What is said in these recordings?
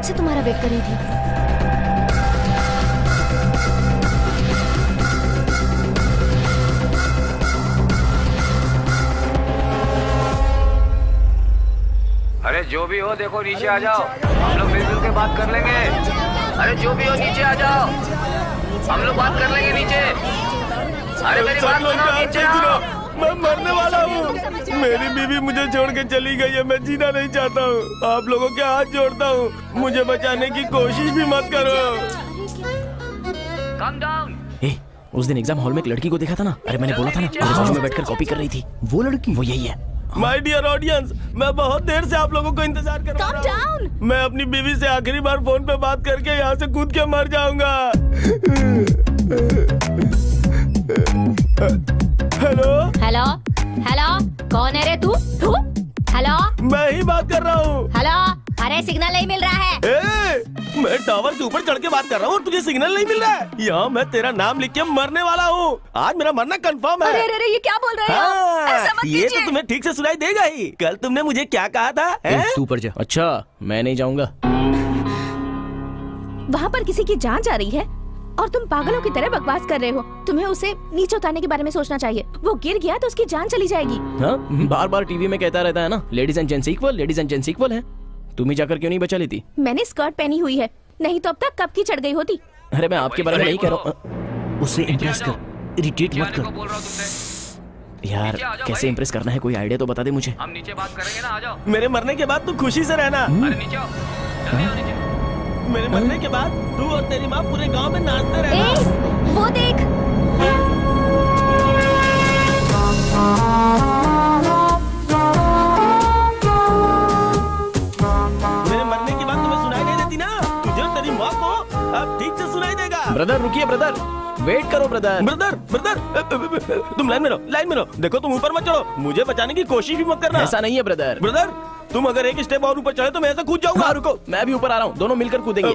से तुम्हारा वेट कर रही थी। अरे जो भी हो देखो नीचे आ जाओ, हम लोग मिलजुल के बात कर लेंगे। अरे जो भी हो नीचे आ जाओ, हम लोग बात कर लेंगे नीचे। अरे मेरी बात सुनो, नीचे आओ। मैं मरने वाला हूँ। मेरी बीवी मुझे छोड़ के चली गई है, मैं जीना नहीं चाहता हूँ। आप लोगों के हाथ जोड़ता हूँ, मुझे बचाने की कोशिश भी मत करो। Calm down। उस दिन एग्जाम हॉल में एक लड़की को देखा था ना। अरे मैंने बोला था ना, बाजू में बैठकर कॉपी कर रही थी। वो लड़की वो यही है। माय डियर ऑडियंस, मैं बहुत देर से आप लोगों को इंतजार कर रहा हूँ। मैं अपनी बीवी से आखिरी बार फोन पे बात करके यहाँ से कूद के मर जाऊंगा। हेलो हेलो हेलो, कौन है रे तू? हेलो, मैं ही बात कर रहा हूँ। हेलो, अरे सिग्नल नहीं मिल रहा है। मैं टावर के ऊपर चढ़ के बात कर रहा हूँ और तुझे सिग्नल नहीं मिल रहा है। यहाँ मैं तेरा नाम लिख के मरने वाला हूँ। आज मेरा मरना कंफर्म है। अरे अरे, ये क्या बोल रहे हो? ऐसा मत ये कीजिए। तो तुम्हें ठीक से सुनाई देगा ही। कल तुमने मुझे क्या कहा था? तू ऊपर जा। अच्छा, मैं नहीं जाऊंगा। वहाँ पर किसी की जान जा रही है और तुम पागलों की तरह बकवास कर रहे हो। तुम्हें उसे नीचे उतारने के बारे में सोचना चाहिए। वो गिर गया तो उसकी जान चली जाएगी। हाँ, बार बार टीवी में कहता रहता है ना, ladies and gents equal, ladies and gents equal है। तुम ही जाकर क्यों नहीं बचा लेती? मैंने स्कर्ट पहनी हुई है, नहीं तो अब तक कब की चढ़ गई होती। अरे मैं आपके बारे में नहीं कह रहा हूँ। उसे इम्प्रेस कर, इरिटेट मत कर। यार कैसे इम्प्रेस करना है, कोई आइडिया तो बता दे मुझे। हम नीचे बात करेंगे ना, आ जाओ। मेरे मरने के बाद तू खुशी से रहना। अरे नीचे आओ, जल्दी आओ नीचे। मेरे मरने के बाद तू और तेरी माँ पूरे गांव में नाचते रहना। वो देख, मेरे मरने के बाद तुम्हें सुनाई नहीं देती ना? तुझे और तेरी माँ को अब ठीक से सुनाई देगा। ब्रदर रुकिए, ब्रदर वेट करो। ब्रदर ब्रदर ब्रदर, तुम लाइन में रहो, लाइन में रहो। देखो तुम ऊपर मत चढ़ो, मुझे बचाने की कोशिश भी मत करना। ऐसा नहीं है ब्रदर। ब्रदर तुम अगर एक स्टेप और ऊपर चढ़े तो मैं ऐसा कूद जाऊंगा। हाँ, रुको, मैं भी ऊपर आ रहा हूँ, दोनों मिलकर कूदेंगे।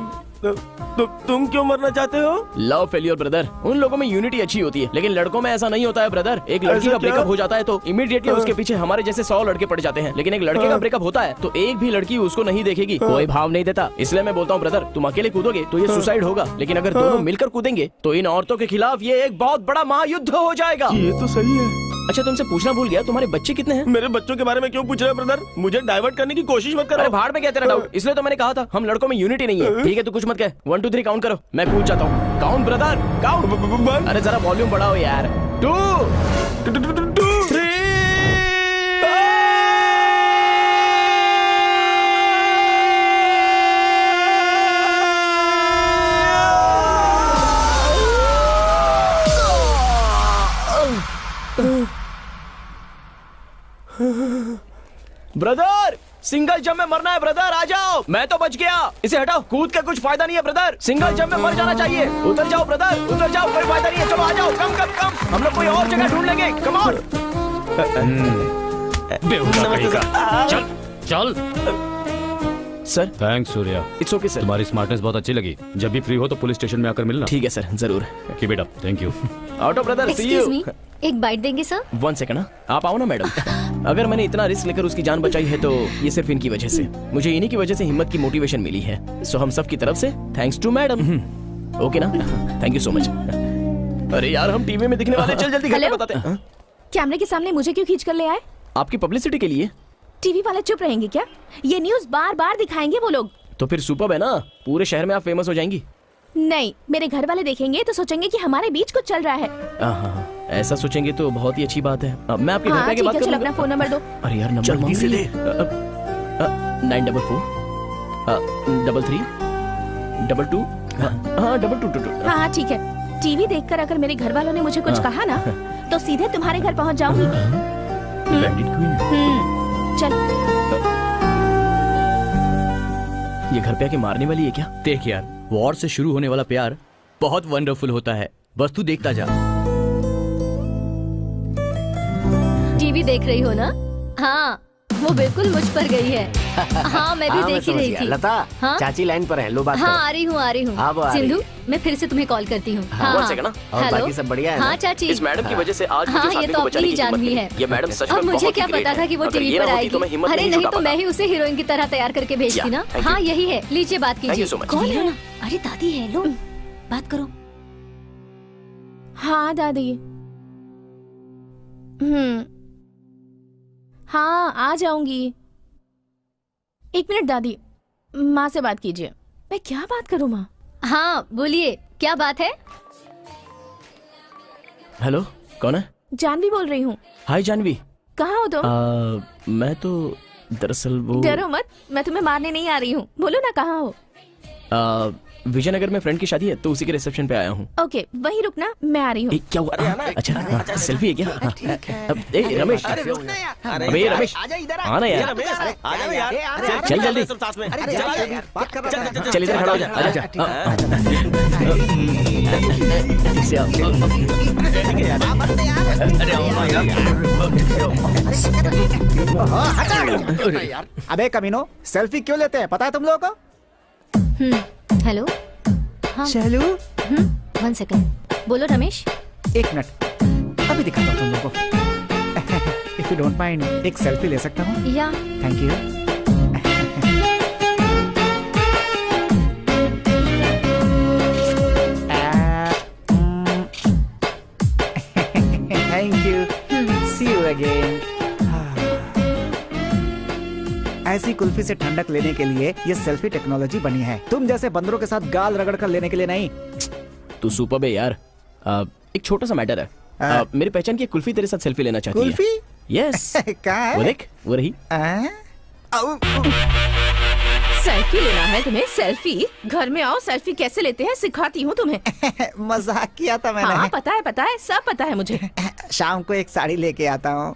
तुम क्यों मरना चाहते हो? Love failure brother. उन लोगों में यूनिटी अच्छी होती है, लेकिन लड़कों में ऐसा नहीं होता है ब्रदर। एक लड़की ऐसा का क्या? ब्रेकअप हो जाता है तो इमीडिएटली उसके पीछे हमारे जैसे 100 लड़के पड़ जाते हैं, लेकिन एक लड़के का ब्रेकअप होता है तो एक भी लड़की उसको नहीं देखेगी, कोई भाव नहीं देता। इसलिए मैं बोलता हूँ ब्रदर, तुम अकेले कूदोगे तो ये सुसाइड होगा, लेकिन अगर दोनों मिलकर कूदेंगे तो इन औरतों के खिलाफ ये एक बहुत बड़ा महायुद्ध हो जाएगा। ये तो सही है। अच्छा, तुमसे पूछना भूल गया, तुम्हारे बच्चे कितने हैं? मेरे बच्चों के बारे में क्यों पूछ रहे हो ब्रदर? मुझे डाइवर्ट करने की कोशिश मत करो। अरे भाड़ में क्या तेरा डाउट? इसलिए तो मैंने कहा था हम लड़कों में यूनिटी नहीं है। ठीक है, तू कुछ मत कह। 1 2 3 काउंट करो, मैं कूद जाता हूँ। Count brother, count. अरे जरा वॉल्यूम बढ़ाओ यार। 2 3 ब्रदर, सिंगल जंप में मरना है ब्रदर, आ जाओ। मैं तो बच गया, इसे हटाओ। कूद के कुछ फायदा नहीं है ब्रदर, सिंगल जंप में मर जाना चाहिए। उतर जाओ ब्रदर, उतर जाओ, कोई फायदा नहीं है। चलो आ जाओ, कम कम कम, हम लोग कोई और जगह ढूंढ लेंगे। Come on. बेवकूफ कहीं का। चल चल। Sir thanks Surya, it's okay sir. तुम्हारी स्मार्टनेस बहुत अच्छी लगी। जब भी फ्री हो तो पुलिस स्टेशन में आकर मिलना। ठीक है सर, जरूर। Keep it up. Thank you. Auto brother, see excuse you. Me, एक बाइट देंगे सर? 1 सेकंड, आप आओ ना मैडम। अगर मैंने इतना रिस्क लेकर उसकी जान बचाई है तो ये सिर्फ इनकी वजह से। मुझे इन्हीं की वजह से हिम्मत की मोटिवेशन मिली है। सो हम सब की तरफ से थैंक्स टू मैडम। ओके ना? Thank you so much. अरे यार, हम टीवी में दिखने वाले, चल जल्दी घर पे बताते हैं। कैमरे के सामने मुझे क्यों खींच कर ले आए? आपकी पब्लिसिटी के लिए। टीवी वाले चुप रहेंगे क्या? ये न्यूज़ बार बार दिखाएंगे वो लोग। तो फिर सुपर्ब है ना, पूरे शहर में आप फेमस हो जाएंगी। नहीं, मेरे घर वाले देखेंगे तो सोचेंगे कि हमारे बीच कुछ चल रहा है। हाँ, ऐसा सोचेंगे तो बहुत ही अच्छी बात है। अब मैं आपके घर पे आके ठीक बात है, चलो करूंगा। अपना फोन नंबर दो। अरे यार, नंबर जल्दी से दे। 944 33 22 हाँ 2222। हाँ हाँ ठीक है। टीवी देखकर अगर मेरे घर वालों ने मुझे कुछ कहा ना तो सीधे तुम्हारे घर पहुंच जाऊंगी। Bandit queen. चल। ये घर पे आके मारने वाली है क्या? देख यार, वॉर से शुरू होने वाला प्यार बहुत वंडरफुल होता है, बस तू देखता जा। टीवी देख रही हो ना? हाँ, वो बिल्कुल मुझ पर गई है। हाँ मैं भी देख ही रही थी। लता, हाँ? चाची लाइन पर है, लो बात हाँ करो। आ रही हूँ हाँ, वो आ रही सिंधु, है। मैं फिर से तुम्हें कॉल करती हूँ। हाँ, One second ना। और हेलो? बाकी सब बढ़िया है हाँ ना? चाची, इस मैडम की वजह से आज मुझे हाँ ये साथी तो को बचाने अपनी की जान हिम्मत भी मिली। है। ये मैडम सच अब में मुझे बहुत क्या ही ग्रेट पता था है। कि वो अगर टीवी ये पर ना होती आएगी। तो मैं हिम्मत अरे नहीं नहीं जुटा तो मैं पाता। ही उसे हीरोइन की तरह तैयार करके भेजती Yeah, ना। thank हाँ you. यही है, लीजिए बात Thank you कीजिए। so much. कौन है? अरे दादी है, लो बात करो। हाँ दादी। हाँ आ जाऊंगी। 1 मिनट दादी, माँ से बात कीजिए। मैं क्या बात करूँ माँ? हाँ बोलिए, क्या बात है? हेलो, कौन है? जानवी बोल रही हूँ। हाय जानवी। कहाँ हो तुम? मैं तो दरअसल वो डरो मत, मैं तुम्हें मारने नहीं आ रही हूँ। बोलो ना कहाँ हो? विजयनगर में फ्रेंड की शादी है तो उसी के रिसेप्शन पे आया हूँ। ओके वहीं रुकना, मैं आ रही हूँ। क्या हुआ? अच्छा सेल्फी है क्या? अब रमेश, अबे रमेश आना यार, चल जल्दी, चल इधर खड़ा हो जा। आजा अबे कमीनो, सेल्फी क्यों लेते हैं पता है तुम लोगों को? हेलो, हाँ चलो 1 सेकंड, बोलो रमेश। 1 मिनट, अभी दिखाता हूँ तुम लोगों को। इफ यू डोंट माइंड, एक सेल्फी ले सकता हूँ? या thank you. Thank you, see you again. ऐसी कुल्फी से ठंडक लेने के लिए ये सेल्फी टेक्नोलॉजी बनी है, तुम जैसे बंदरों के साथ गाल रगड़ कर लेने के लिए नहीं। तू सुपर है यार। एक छोटा सा मैटर है। मेरी पहचान की कुल्फी तेरे साथ सेल्फी लेना चाहती है। कुल्फी? यस। कहाँ है? वो देख, वो रही। सेल्फी लेना है तुम्हें? सेल्फी? घर में आओ, सेल्फी कैसे लेते हैं सिखाती हूँ तुम्हें। मजाक किया था मैंने। हाँ पता है, सब पता है मुझे। शाम को एक साड़ी लेके आता हूँ।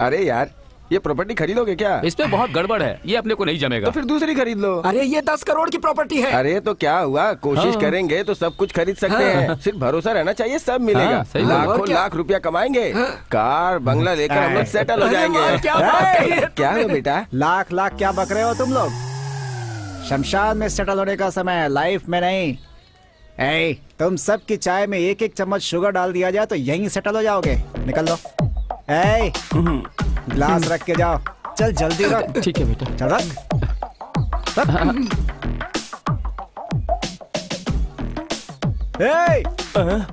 अरे यार, ये प्रॉपर्टी खरीदोगे क्या? इस पे बहुत गड़बड़ है, ये अपने को नहीं जमेगा। तो फिर दूसरी खरीद लो। अरे ये 10 करोड़ की प्रॉपर्टी है। अरे तो क्या हुआ, कोशिश करेंगे तो सब कुछ खरीद सकते हैं। सिर्फ भरोसा रहना चाहिए, सब मिलेगा। हाँ, सही बात। लाखों लाख रुपया कमाएंगे, कार बंगला लेकर हम लोग सेटल हो जाएंगे। क्या है बेटा? लाख लाख क्या बक रहे हो तुम लोग? शमशान में सेटल होने का समय है, लाइफ में नहीं। ए, तुम सब की चाय में 1-1 चम्मच शुगर डाल दिया जाए तो यहीं सेटल हो जाओगे। निकल लो। ए, ग्लास रख के जाओ। चल जल्दी रख। ठीक है बेटा। चल रख।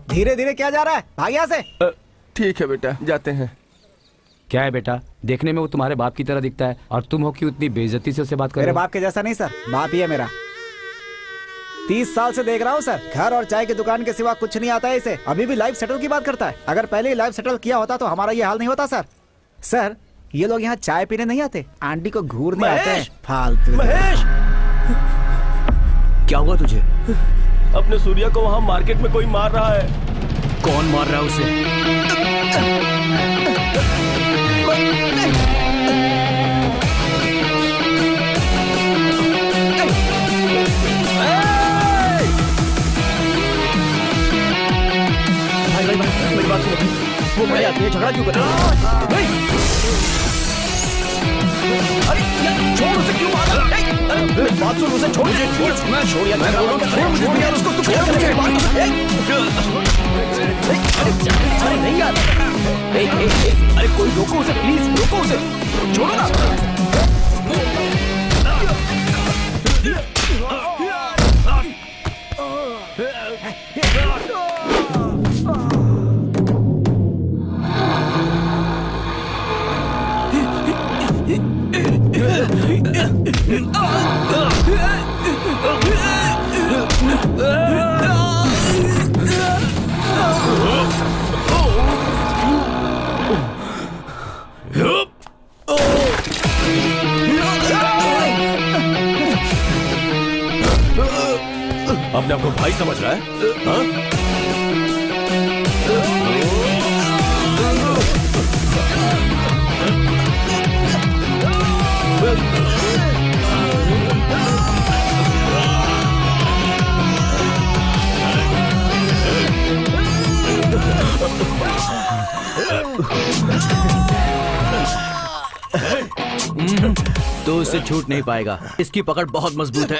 धीरे धीरे क्या जा रहा है, भाग यहाँ से। ठीक है बेटा, जाते हैं। क्या है बेटा, देखने में वो तुम्हारे बाप की तरह दिखता है और तुम हो कि उतनी बेइज्जती से उससे बात कर मेरे रहे हो। बाप के जैसा नहीं सर, बाप ही है मेरा। 30 साल से देख रहा हूँ सर, घर और चाय की दुकान के सिवा कुछ नहीं आता है इसे। अभी भी लाइफ सेटल की बात करता है। अगर पहले ही लाइफ सेटल किया होता तो हमारा ये हाल नहीं होता सर। सर ये लोग यहाँ चाय पीने नहीं आते, आंटी को घूरने आते हैं। फालतू। महेश, क्या हुआ तुझे? अपने सूर्या को वहाँ मार्केट में कोई मार रहा है। कौन मार रहा है उसे? भाई, मेरी बात सुनो। वो बड़े आदमी है, झगड़ा क्यों कर रहे हो? अरे यार, छोड़ उसे, क्यों मार रहा है? अरे मेरी बात सुन, उसे छोड़ दे। छोड़ यार, मैं बोल रहा हूँ, छोड़ यार उसको, तू छोड़ मुझे। अरे नहीं यार, अरे कोई रोको उसे, प्लीज रोको उसे, छोड़ो ना। अपने आपको भाई समझ रहा है? हाँ? तो उससे छूट नहीं पाएगा, इसकी पकड़ बहुत मजबूत है।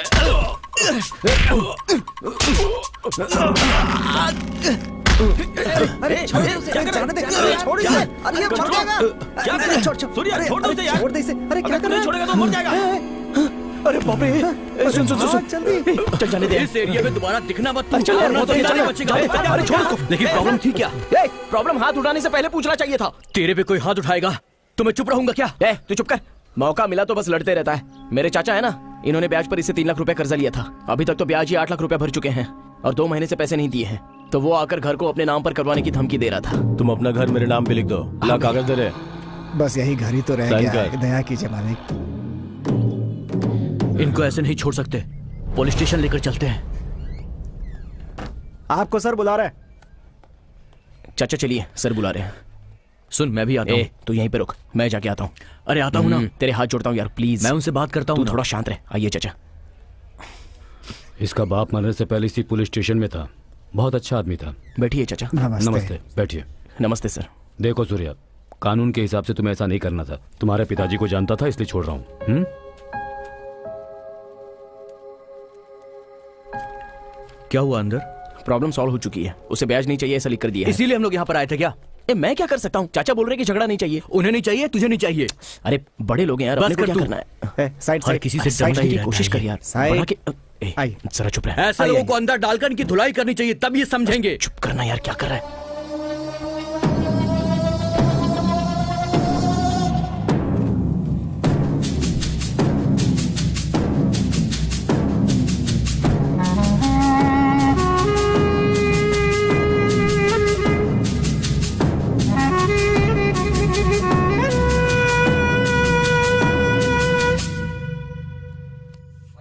अरे छोड़ उसे, जाने दे, छोड़ इसे, अरे ये मर जाएगा। क्या कर रहा है? सूर्या, छोड़ दो इसे यार। छोड़ दे इसे, अरे क्या कर रहा है? छोड़ेगा तो मर जाएगा। अरे बाप रे, सुन सुन सुन जल्दी चल जाने दे। इस एरिया में दोबारा दिखना मत। चल यार, वो तो जिंदा नहीं चल। बचेगा। अरे छोड़ उसको। लेकिन प्रॉब्लम थी क्या? प्रॉब्लम हाथ उठाने से पहले पूछना चाहिए था। तेरे पे कोई हाथ उठाएगा तो मैं चुप रहूंगा क्या? तू चुप कर। मौका मिला तो बस लड़ते रहता है। मेरे चाचा है ना, इन्होंने ब्याज पर इससे 3 लाख रुपए कर्जा लिया था। अभी तक तो ब्याज ही 8 लाख रुपए भर चुके हैं और 2 महीने से पैसे नहीं दिए हैं। तो वो आकर घर को अपने नाम पर करवाने की धमकी दे रहा था। तुम अपना घर मेरे नाम पे लिख दो। ला कागज दे रहे। बस यही घर ही तो रह साइन गया कर। है, दया कीजिए मालिक। इनको ऐसे नहीं छोड़ सकते, पुलिस स्टेशन लेकर चलते हैं। आपको सर बुला रहा है। चाचा चलिए, सर बुला रहे हैं। सुन, मैं भी आता हूँ। तू यहीं पे रुक, मैं जाके आता हूँ। अरे आता हूँ ना। तेरे हाथ जोड़ता हूँ यार, प्लीज। मैं उनसे बात करता तू हूँ। थोड़ा शांत रहे। आइए चाचा। इसका बाप मरने से पहले इसी पुलिस स्टेशन में था। बहुत अच्छा आदमी था। बैठिए चाचा। नमस्ते, बैठिए। नमस्ते सर। देखो सूर्या, कानून के हिसाब से तुम्हें ऐसा नहीं करना था। तुम्हारे पिताजी को जानता था इसलिए छोड़ रहा हूँ। क्या हुआ अंदर? प्रॉब्लम सॉल्व हो चुकी है। उसे ब्याज नहीं चाहिए ऐसा लिख कर दिया है। इसीलिए हम लोग यहाँ पर आए थे क्या? मैं क्या कर सकता हूँ? चाचा बोल रहे कि झगड़ा नहीं चाहिए। उन्हें नहीं चाहिए, तुझे नहीं चाहिए। अरे बड़े लोग हैं यार, अपने को क्या तू। करना है? साइड हर साइड किसी से साइड डरना ही की रहता कोशिश है कर ये। यार। साइड। बढ़ा के आई। जरा चुप रहे। ऐसे लोगों को अंदर डालकर इनकी धुलाई करनी चाहिए, तब ये समझेंगे। चुप करना यार, क्या कर रहा है?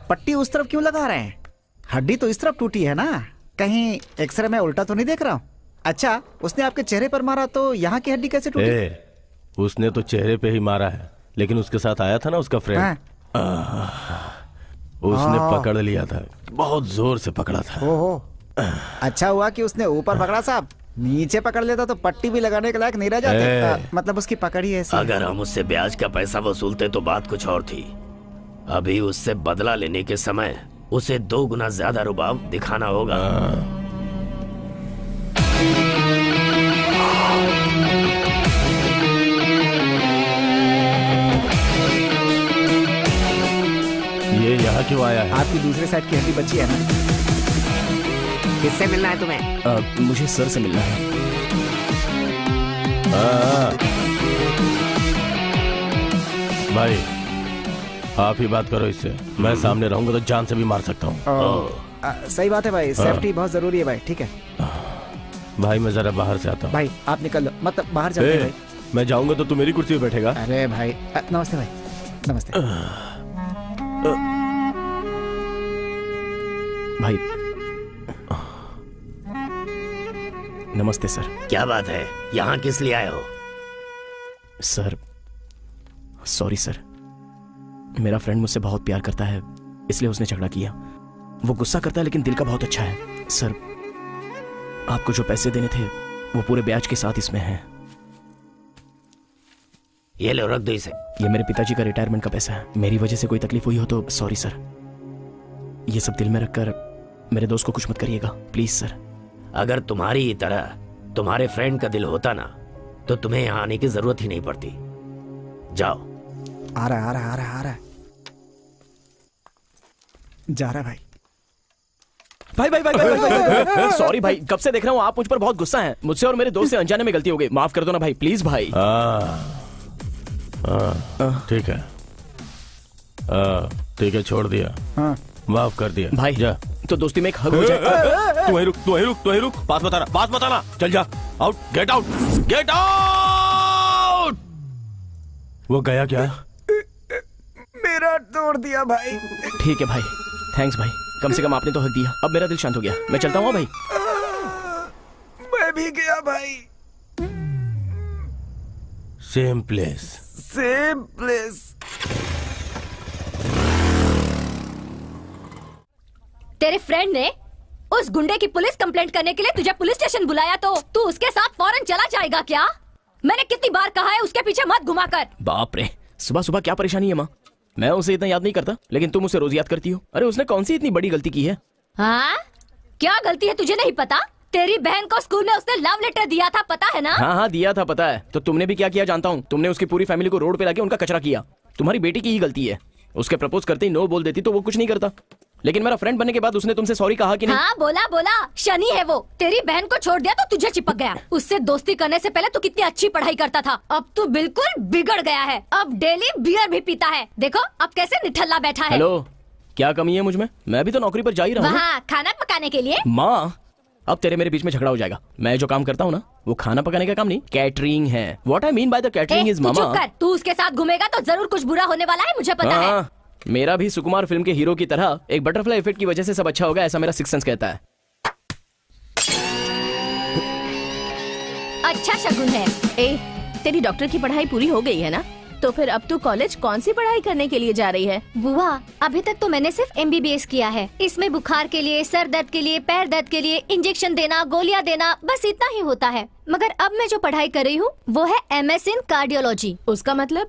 पट्टी उस तरफ क्यों लगा रहे हैं? हड्डी तो इस तरफ टूटी है ना। कहीं एक्सरे में उल्टा तो नहीं देख रहा हूँ? अच्छा, उसने आपके चेहरे पर मारा तो यहाँ की हड्डी कैसे टूटी? उसने तो चेहरे पे ही मारा है, लेकिन उसके साथ आया था ना उसका फ्रेंड। उसने पकड़ लिया था, बहुत जोर से पकड़ा था। ओहो, अच्छा हुआ कि उसने ऊपर पकड़ा साहब। नीचे पकड़ लेता तो पट्टी भी लगाने के लायक नहीं रह जाते। मतलब उसकी पकड़ ही ऐसी है। अगर हम उससे ब्याज का पैसा वसूलते तो बात कुछ और थी। अभी उससे बदला लेने के समय उसे 2 गुना ज्यादा रुबाब दिखाना होगा। ये यहाँ क्यों आया है? आपकी दूसरे साइड की हड्डी बची है ना? किससे मिलना है तुम्हें? मुझे सर से मिलना है। भाई आप ही बात करो इससे। मैं सामने रहूंगा तो जान से भी मार सकता हूँ। सही बात है भाई, सेफ्टी बहुत जरूरी है भाई। ठीक है भाई, मैं जरा बाहर से आता हूँ। भाई, आप निकल लो, मतलब बाहर जाते हैं भाई। मैं जाऊंगा तो तू मेरी कुर्सी पे बैठेगा। अरे भाई, नमस्ते भाई। नमस्ते भाई। नमस्ते सर। क्या बात है, यहाँ किस लिए आए हो? सर सॉरी सर, मेरा फ्रेंड मुझसे बहुत प्यार करता है, इसलिए उसने झगड़ा किया। वो गुस्सा करता है लेकिन दिल का बहुत अच्छा है। सर, आपको जो पैसे देने थे वो पूरे ब्याज के साथ इसमें हैं। ये लो, रख दो इसे। ये मेरे पिताजी का रिटायरमेंट का पैसा है। मेरी वजह से कोई तकलीफ हुई हो तो सॉरी सर। ये सब दिल में रखकर मेरे दोस्त को कुछ मत करिएगा प्लीज सर। अगर तुम्हारी ही तरह तुम्हारे फ्रेंड का दिल होता ना तो तुम्हें यहाँ आने की जरूरत ही नहीं पड़ती। जाओ। आ रहा है, आ रहा है, आ रहा है, आ रहा है। जा रहा है भाई। भाई सॉरी भाई, कब से देख रहा हूँ आप मुझ पर बहुत गुस्सा हैं। मुझसे और मेरे दोस्त से अनजाने में गलती हो गई, माफ कर दो ना भाई, प्लीज भाई। ठीक है, ठीक है, छोड़ दिया, माफ कर दिया भाई। जा। तो दोस्ती में एक हग हो जाए। तू ही रुक, तू ही रुक, तू ही रुक। बात बताना, बात बताना। चल जा, out, get out, get out. वो गया क्या? मेरा तोड़ दिया भाई। ठीक है भाई, थैंक्स भाई, कम से कम आपने तो हक दिया। अब मेरा दिल शांत हो गया, मैं चलता हूँ भाई। मैं भी गया भाई। Same place, same place. तेरे फ्रेंड ने उस गुंडे की पुलिस कंप्लेंट करने के लिए तुझे पुलिस स्टेशन बुलाया तो तू उसके साथ फौरन चला जाएगा क्या? मैंने कितनी बार कहा है उसके पीछे मत घुमा कर। बाप रे, सुबह सुबह क्या परेशानी है माँ? मैं उसे इतना याद नहीं करता, लेकिन तुम उसे रोज याद करती हो। अरे उसने कौन सी इतनी बड़ी गलती की है? हाँ, क्या गलती है तुझे नहीं पता? तेरी बहन को स्कूल में उसने लव लेटर दिया था, पता है ना? हाँ दिया था, पता है। तो तुमने भी क्या किया जानता हूँ। तुमने उसकी पूरी फैमिली को रोड पे लाके उनका कचरा किया। तुम्हारी बेटी की ही गलती है। उसके प्रपोज करते ही नो बोल देती तो वो कुछ नहीं करता, लेकिन मेरा फ्रेंड बनने के बाद उसने तुमसे सॉरी कहा कि नहीं? हाँ बोला, शनि है वो। तेरी बहन को छोड़ दिया तो तुझे चिपक गया। उससे दोस्ती करने से पहले तू कितनी अच्छी पढ़ाई करता था, अब तू बिल्कुल बिगड़ गया है। अब डेली बियर भी पीता है। देखो अब कैसे निठल्ला बैठा है। हेलो, क्या कमी है मुझ में? मैं भी तो नौकरी पर जा ही रहा हूँ। वहाँ खाना पकाने के लिए। माँ, अब तेरे मेरे बीच में झगड़ा हो जाएगा। मैं जो काम करता हूँ ना, वो खाना पकाने का काम नहीं, कैटरिंग है। What I mean by the catering is मामा। तू उसके साथ घूमेगा तो जरूर कुछ बुरा होने वाला है, मुझे पता है। मेरा भी सुकुमार फिल्म के हीरो की तरह एक बटरफ्लाई इफेक्ट की वजह से सब अच्छा होगा, ऐसा मेरा सिक्स सेंस कहता है। अच्छा शगुन है। ए, तेरी डॉक्टर की पढ़ाई पूरी हो गई है ना? तो फिर अब तू कॉलेज कौन सी पढ़ाई करने के लिए जा रही है? बुआ, अभी तक तो मैंने सिर्फ MBBS किया है। इसमें बुखार के लिए, सर दर्द के लिए, पैर दर्द के लिए इंजेक्शन देना, गोलियां देना, बस इतना ही होता है। मगर अब मैं जो पढ़ाई कर रही हूँ वो है MS इन कार्डियोलॉजी। उसका मतलब?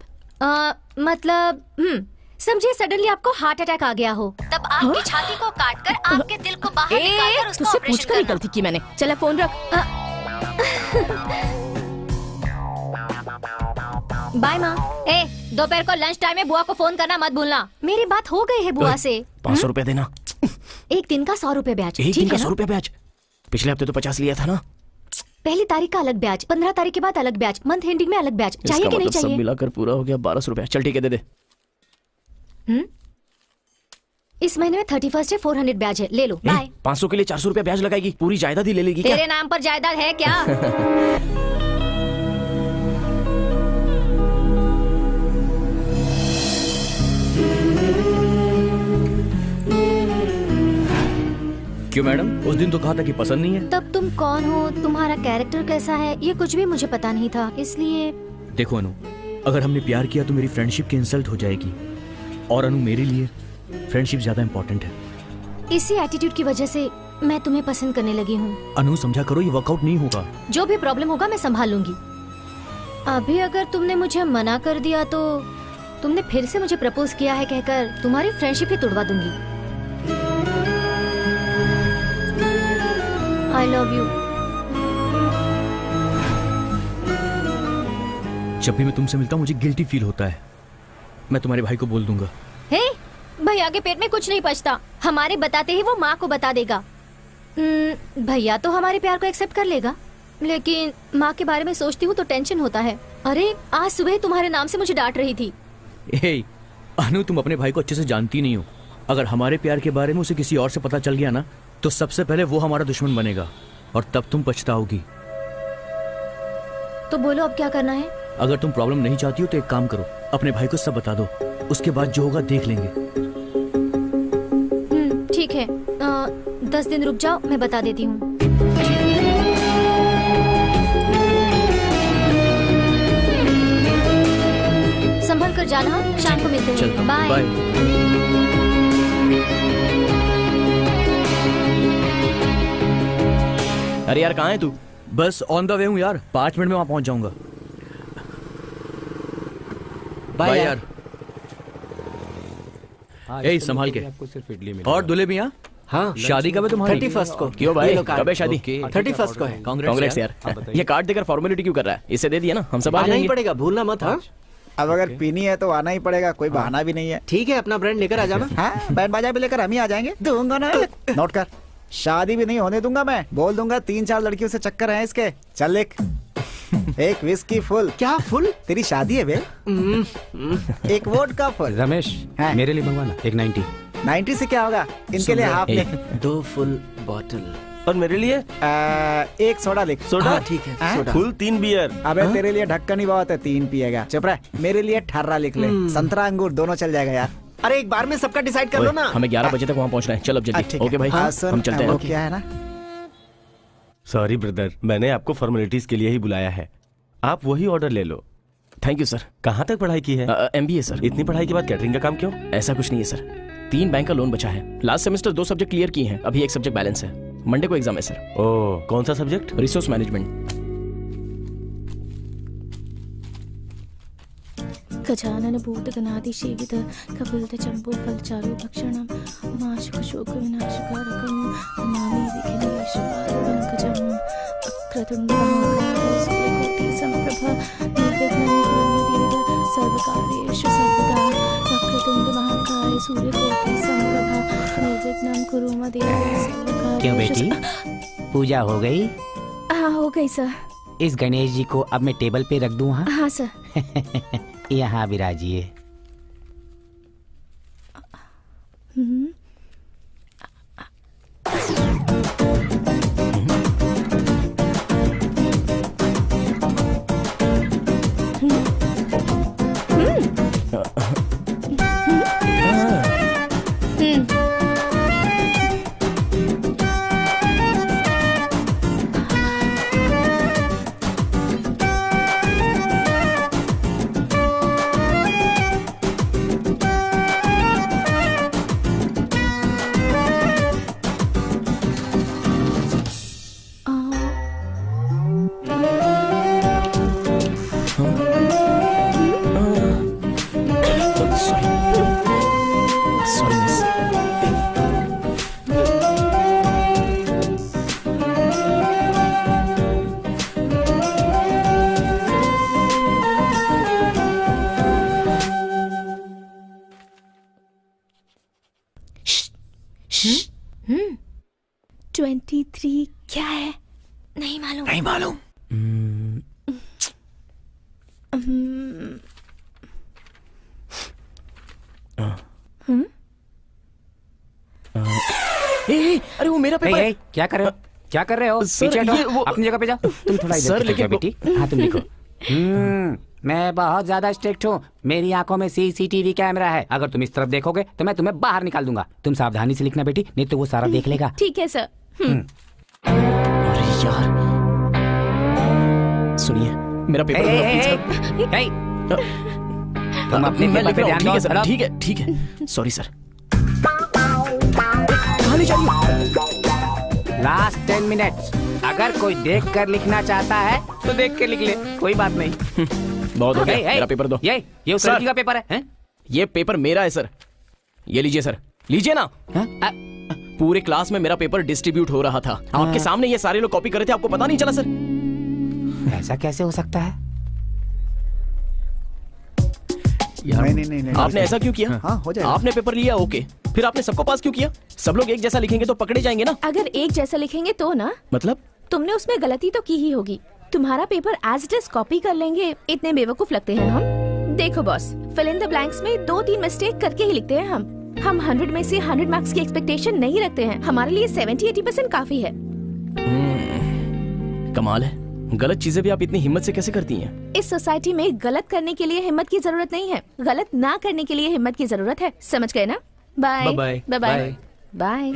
समझिए सडनली आपको हार्ट अटैक आ गया हो, तब आपकी छाती को काटकर आपके दिल को बाहर निकालकर उसको ऑपरेशन करना। गलती की मैंने। चला फोन रख। बाय माँ। दोपहर को लंच टाइम में बुआ को फोन करना मत भूलना। मेरी बात हो गई है बुआ से। 500 रुपए देना। एक दिन का 100 रुपए ब्याज। एक दिन का 100 रुपए ब्याज? पिछले हफ्ते तो 50 लिया था ना। पहली तारीख का अलग ब्याज, 15 तारीख के बाद अलग ब्याज, मंथ एंडिंग में अलग ब्याज। चाहिए कि नहीं चाहिए? सब मिलाकर पूरा हो गया 1200 रुपए। चल ठीक है, दे दे। इस महीने में 31 है, 400 ब्याज है, ले लो। बाय। 500 के लिए 400 रुपए ब्याज लगाएगी? पूरी जायदाद ही ले लेगी क्या? तेरे नाम पर जायदाद है क्या? क्यों मैडम, उस दिन तो कहा था कि पसंद नहीं है। तब तुम कौन हो, तुम्हारा कैरेक्टर कैसा है, ये कुछ भी मुझे पता नहीं था, इसलिए। देखो अनु, अगर हमने प्यार किया तो मेरी फ्रेंडशिप की इंसल्ट हो जाएगी, और अनु मेरे लिए फ्रेंडशिप ज्यादा इम्पोर्टेंट है। इसी एटीट्यूड की वजह से मैं तुम्हें पसंद करने लगी हूँ। अनु समझा करो, ये वर्कआउट नहीं होगा। जो भी प्रॉब्लम होगा मैं संभाल लूंगी। अभी अगर तुमने मुझे मना कर दिया तो तुमने फिर से मुझे प्रपोज किया है कहकर तुम्हारी फ्रेंडशिप ही तोड़वा दूंगी। I love you। जब भी मैं तुमसे मिलता हूँ मुझे गिल्टी फील होता है। मैं तुम्हारे भाई को बोल दूंगा। हे, भैया के पेट में कुछ नहीं पचता, हमारे बताते ही वो माँ को बता देगा। भैया तो हमारे प्यार को एक्सेप्ट कर लेगा, लेकिन माँ के बारे में सोचती हूँ तो टेंशन होता है। अरे आज सुबह तुम्हारे नाम से मुझे डांट रही थी। हे अनु, तुम अपने भाई को अच्छे से जानती नहीं हो। अगर हमारे प्यार के बारे में उसे किसी और से पता चल गया ना, तो सबसे पहले वो हमारा दुश्मन बनेगा और तब तुम पछताओगी। तो बोलो अब क्या करना है? अगर तुम प्रॉब्लम नहीं चाहती हो तो एक काम करो, अपने भाई को सब बता दो, उसके बाद जो होगा देख लेंगे। ठीक है, 10 दिन रुक जाओ, मैं बता देती हूँ। संभल कर जाना, शाम को मिलते हैं। बाय। अरे यार कहाँ है तू? बस ऑन द वे हूँ यार, 5 मिनट में वहाँ पहुँच जाऊंगा। बाय यार। ए संभाल के। और दूल्हे भी यहाँ? हाँ। शादी कब है तुम्हारी? 31 को। क्यों भाई, कब है शादी? 31 को है। कांग्रेस यार। ये कार्ड देकर फॉर्मेलिटी क्यों कर रहा है? इसे दे दिया ना, हम सब आ आना ही जाएंगे। पड़ेगा, भूलना मत। हाँ? अब अगर पीनी है तो आना ही पड़ेगा, कोई बहाना भी नहीं है। ठीक है, अपना ब्रांड लेकर आ जाना। हाँ, बैंड बाजा भी लेकर हम ही आ जाएंगे। दूंगा ना। नोट कर, शादी भी नहीं होने दूंगा मैं। बोल दूंगा 3-4 लड़कियों से चक्कर है इसके। चल लिख। एक विस्की फुल। क्या फुल? तेरी शादी है बे। एक वोडका फुल। रमेश, मेरे लिए मंगवाना एक 90 से क्या होगा? इनके लिए हाफ लिख। 2 फुल बॉटल। और मेरे लिए? एक सोडा लिख। सोडा? ठीक है, सोडा। Full 3 beer. अबे तेरे लिए ढक्कन ही बहुत है, 3 पिएगा। चुप रह। मेरे लिए 18 लिख ले। संतरा अंगूर दोनों चल जाएगा यार। अरे एक बार में सबका डिसाइड कर लो ना। हमें 11 बजे तक वहाँ पहुँचना है। चल अब जल्दी। ओके भाई, हम चलते हैं। क्या है ना? सॉरी ब्रदर, मैंने आपको फॉर्मेलिटीज के लिए ही बुलाया है। आप वही ऑर्डर ले लो। Thank you sir. कहाँ तक पढ़ाई की है? MBA sir. इतनी पढ़ाई के बाद कैटरिंग का काम क्यों? ऐसा कुछ नहीं है सर, 3 बैंक का लोन बचा है। लास्ट सेमेस्टर 2 सब्जेक्ट क्लियर किए हैं, अभी एक सब्जेक्ट बैलेंस है। मंडे को एग्जाम है सर। ओह, कौन सा सब्जेक्ट? Resource management. गजानन भूतगणादि सेवित कपिलत चंपू फलचारु भक्षणम माशुक शोक विनाशकारकम नमामि विघ्नेश्वरं पंकजम अक्रतुंड महाकाय सूर्यकोटि समप्रभा निर्विघ्नं कुरु देव सर्वकार्येषु सर्वदा अक्रतुंड महाकाय सूर्यकोटि समप्रभा निर्विघ्नं कुरु देव सर्वकार्येषु। क्यों बेटी, पूजा हो गई? हाँ हो गई सर। इस गणेश जी को अब मैं टेबल पे रख दूं? हाँ सर। यहाँ विराजिए। क्या है? नहीं मालूम। नहीं मालूम। अरे वो मेरा पेपर। क्या कर रहे हो? क्या कर रहे हो? पीछे हटो, अपनी जगह पे जाओ। तुम थोड़ा इधर सर लिखो बेटी। हाँ तुम लिखो। मैं बहुत ज्यादा स्ट्रिक्ट हूँ। मेरी आंखों में CCTV कैमरा है। अगर तुम इस तरफ देखोगे तो मैं तुम्हें बाहर निकाल दूंगा। तुम सावधानी से लिखना बेटी, नहीं तो वो सारा देख लेगा। ठीक है सर। अरे यार, सुनिए मेरा पेपर। तुम अपने पेपर पे ध्यान दो। ठीक है ठीक है, सॉरी सर। कहाँ ले जाइए? Last 10 minutes. अगर कोई देख कर लिखना चाहता है तो देख के लिख ले, कोई बात नहीं। बहुत हो गया, मेरा पेपर दो। ये उस लड़की का पेपर है? ये पेपर मेरा है सर। ये लीजिए सर, लीजिए ना। पूरे क्लास में मेरा पेपर डिस्ट्रीब्यूट हो रहा था, आपके सामने ये सारे लोग कॉपी कर रहे थे, आपको पता नहीं चला सर? ऐसा कैसे हो सकता है? नहीं, आपने ऐसा क्यों किया? हाँ, हो जाएगा। आपने पेपर लिया, ओके, फिर आपने सबको पास क्यों किया? सब लोग एक जैसा लिखेंगे तो पकड़े जाएंगे ना। अगर एक जैसा लिखेंगे तो ना। मतलब? तुमने उसमें गलती तो की ही होगी। तुम्हारा paper as it is copy कर लेंगे, इतने बेवकूफ लगते हैं हम। देखो boss, fill in the blanks में 2-3 मिस्टेक करके ही लिखते हैं हम 100 में से 100 मार्क्स की एक्सपेक्टेशन नहीं रखते हैं। हमारे लिए 70-80% काफी है। कमाल है, गलत चीजें भी आप इतनी हिम्मत से कैसे करती हैं? इस सोसाइटी में गलत करने के लिए हिम्मत की जरूरत नहीं है, गलत ना करने के लिए हिम्मत की जरूरत है। समझ गए ना? Bye bye bye bye.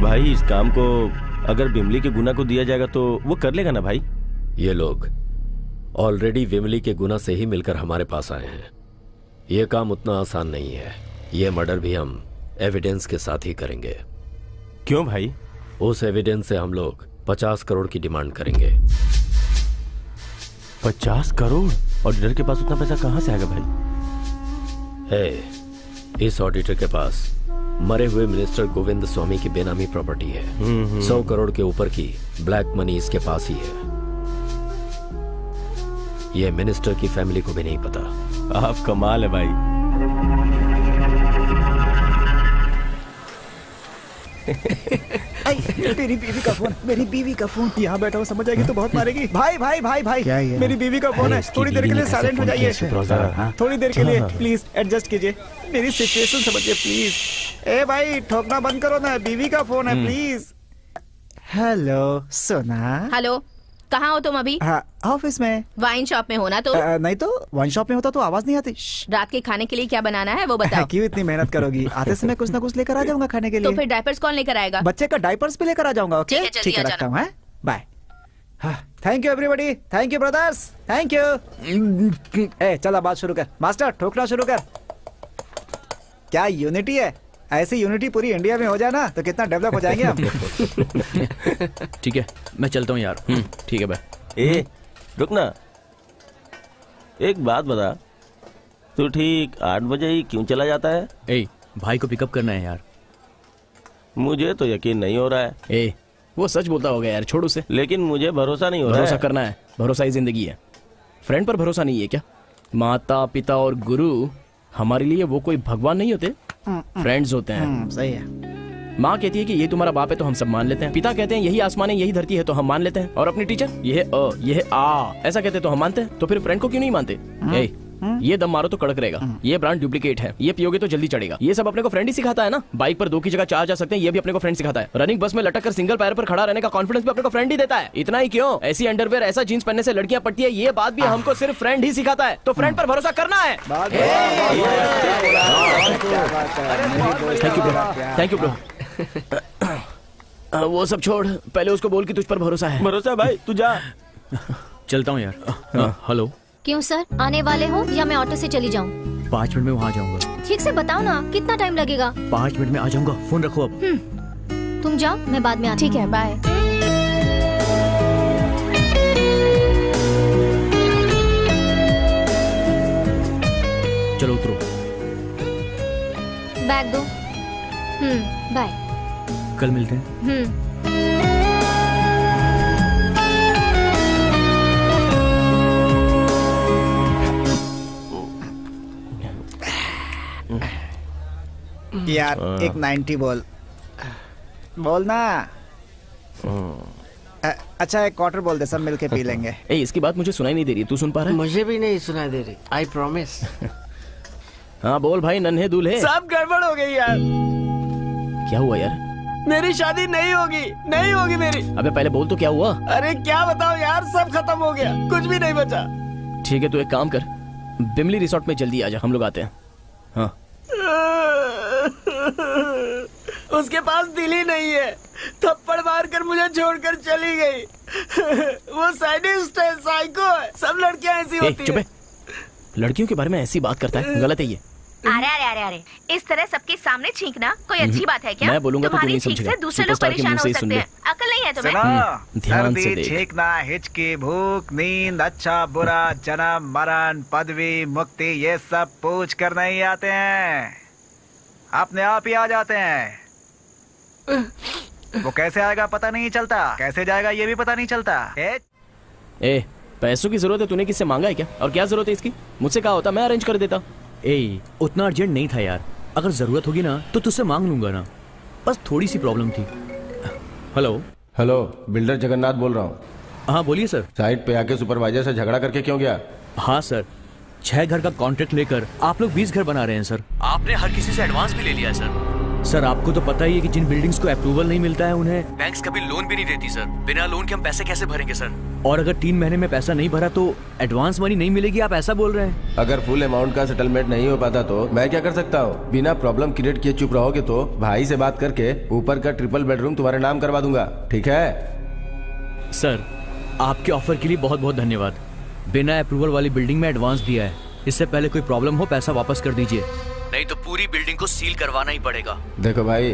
भाई इस काम को अगर बिमली के गुना को दिया जाएगा तो वो कर लेगा ना भाई? ये लोग ऑलरेडी विमली के गुना से ही मिलकर हमारे पास आए हैं। ये काम उतना आसान नहीं है। ये मर्डर भी हम एविडेंस के साथ ही करेंगे। क्यों भाई? उस एविडेंस से हम लोग 50 करोड़ की डिमांड करेंगे। 50 करोड़? ऑडिटर के पास उतना पैसा कहाँ से आएगा भाई? इस ऑडिटर के पास मरे हुए मिनिस्टर गोविंद स्वामी की बेनामी प्रॉपर्टी है। 100 करोड़ के ऊपर की ब्लैक मनी इसके पास ही है। यह मिनिस्टर की फैमिली को भी नहीं पता। आप कमाल है भाई। मेरी बीवी का फोन, मेरी बीवी का फोन। यहाँ बैठा हूँ, समझ आएगी तो बहुत मारेगी। भाई भाई भाई भाई, मेरी बीवी का फोन है। थोड़ी देर के लिए साइलेंट हो जाइए। थोड़ी देर के लिए प्लीज एडजस्ट कीजिए। मेरी सिचुएशन समझिए प्लीज। ए भाई ठोकना बंद करो ना, बीवी का फोन है प्लीज। हेलो सोना। हेलो, कहाँ हो तुम अभी? हाँ, ऑफिस में। वाइन शॉप में हो ना? तो नहीं तो वाइन शॉप में होता तो आवाज नहीं आती। रात के खाने के लिए क्या बनाना है वो बताओ। क्यों इतनी मेहनत करोगी? आते समय कुछ ना कुछ लेकर आ जाऊंगा खाने के लिए। तो फिर डायपर्स कौन लेकर आएगा? बच्चे का डायपर्स भी लेकर आ जाऊंगा। ओके ठीक है, रखता हूँ। Bye. Thank you everybody. Thank you brothers. Thank you. ए चला बात शुरू कर। मास्टर ठोकना शुरू कर। क्या यूनिटी है? ऐसी यूनिटी पूरी इंडिया में हो जाए ना तो कितना डेवलप हो जाएंगे हम। ठीक है, मैं चलता हूँ यार। ठीक है भाई। ए रुक ना, एक बात बता, तू ठीक 8 बजे ही क्यों चला जाता है? ए, भाई को पिकअप करना है यार। मुझे तो यकीन नहीं हो रहा है। ए, वो सच बोलता होगा यार, छोड़ उसे। लेकिन मुझे भरोसा नहीं हो रहा है। भरोसा करना है, भरोसा ही जिंदगी है। फ्रेंड पर भरोसा नहीं है क्या? माता पिता और गुरु हमारे लिए वो कोई भगवान नहीं होते, फ्रेंड्स होते हैं। सही है। माँ कहती है कि ये तुम्हारा बाप है तो हम सब मान लेते हैं। पिता कहते हैं यही आसमान है, यही धरती है तो हम मान लेते हैं। और अपनी टीचर ये अ, ये आ ऐसा कहते हैं तो हम मानते हैं। तो फिर फ्रेंड को क्यों नहीं मानते? ये दम मारो तो कड़क रहेगा, ये ब्रांड डुप्लीकेट है, ये पियोगे तो जल्दी चढ़ेगा। ये सब अपने को फ्रेंड ही सिखाता है ना। बाइक पर 2 की जगह 4 जा सकते हैं, ये भी अपने को फ्रेंड सिखाता है। रनिंग बस में लटक कर सिंगल पैर पर खड़ा रहने का कॉन्फिडेंस भी अपने को फ्रेंड ही देता है। इतना ही क्यों, ऐसी अंडरवेयर ऐसा जींस पहनने से लड़कियां पटती है, ये बात भी हमको सिर्फ फ्रेंड ही सिखाता है। तो फ्रेंड पर भरोसा करना है। Thank you bro. वो सब छोड़, पहले उसको बोल कि तुझ पर भरोसा है। भरोसा भाई, तू जा। चलता हूँ यार। हेलो, क्यों सर, आने वाले हो या मैं ऑटो से चली जाऊँ? 5 मिनट में वहाँ जाऊंगा। ठीक से बताओ ना, कितना टाइम लगेगा? 5 मिनट में आ जाऊंगा, फोन रखो अब। तुम जाओ, मैं बाद में आती हूँ। ठीक है, बाय। चलो उतरो। बैग दो। बाय। कल मिलते हैं। यार एक 90 बोल ना। अच्छा एक क्वार्टर बोल दे, सब मिलके पी लेंगे। ए, इसकी बात मुझे सुनाई नहीं दे रही, तू सुन पा रहा है? मुझे भी नहीं सुनाई दे रही, आई प्रॉमिस। हाँ बोल भाई नन्हे दूल्हे। सब गड़बड़ हो गई यार। क्या हुआ यार? मेरी शादी नहीं होगी मेरी। अबे पहले बोल तो क्या हुआ? अरे क्या बताओ यार, सब खत्म हो गया, कुछ भी नहीं बचा। ठीक है, तू एक काम कर, बिमली रिसोर्ट में जल्दी आ जा, हम लोग आते हैं। हाँ। उसके पास दिल ही नहीं है, थप्पड़ मार कर मुझे छोड़कर चली गई। वो साइडिस्ट है, साइको है, सब लड़कियां ऐसी होती हैं। चुप है, लड़कियों के बारे में ऐसी बात करता है, गलत है ये। अरे अरे अरे अरे, इस तरह सबके सामने छींकना कोई अच्छी बात है क्या? मैं बोलूंगा तो तू नहीं समझेगा। दूसरे लोग परेशान हो सकते हैं। अकल नहीं है तुम्हें? ध्यान से देख। छींकना, हिचकी, भूख, नींद, अच्छा बुरा, जन्म मरण, पदवी, मुक्ति, ये सब पूछ कर नहीं आते हैं, अपने आप ही आ जाते हैं। वो कैसे आएगा पता नहीं चलता, कैसे जाएगा ये भी पता नहीं चलता। ए, पैसों की जरूरत है, तूने किससे मांगा है क्या? और क्या जरूरत है इसकी? मुझसे कहा होता मैं अरेंज कर देता। ए, उतना अर्जेंट नहीं था यार, अगर जरूरत होगी ना तो तुझसे मांग लूंगा ना, बस थोड़ी सी प्रॉब्लम थी। हेलो, बिल्डर जगन्नाथ बोल रहा हूँ। हाँ बोलिए सर। साइट पे आके सुपरवाइजर से झगड़ा करके क्यों गया? हाँ सर, 6 घर का कॉन्ट्रैक्ट लेकर आप लोग 20 घर बना रहे हैं सर। आपने हर किसी से एडवांस भी ले लिया है सर। सर आपको तो पता ही है कि जिन बिल्डिंग्स को अप्रूवल नहीं मिलता है उन्हें बैंक्स कभी लोन भी नहीं देती सर। बिना लोन के हम पैसे कैसे भरेंगे सर? और अगर 3 महीने में पैसा नहीं भरा तो एडवांस मनी नहीं मिलेगी, आप ऐसा बोल रहे हैं? अगर फुल अमाउंट का सेटलमेंट नहीं हो पाता तो मैं क्या कर सकता हूँ? बिना प्रॉब्लम क्रिएट किए चुप रहोगे तो भाई से बात करके ऊपर का ट्रिपल बेडरूम तुम्हारे नाम करवा दूंगा, ठीक है? सर आपके ऑफर के लिए बहुत बहुत धन्यवाद, बिना अप्रूवल वाली बिल्डिंग में एडवांस दिया है। इससे पहले कोई प्रॉब्लम हो पैसा वापस कर दीजिए, नहीं तो पूरी बिल्डिंग को सील करवाना ही पड़ेगा। देखो भाई,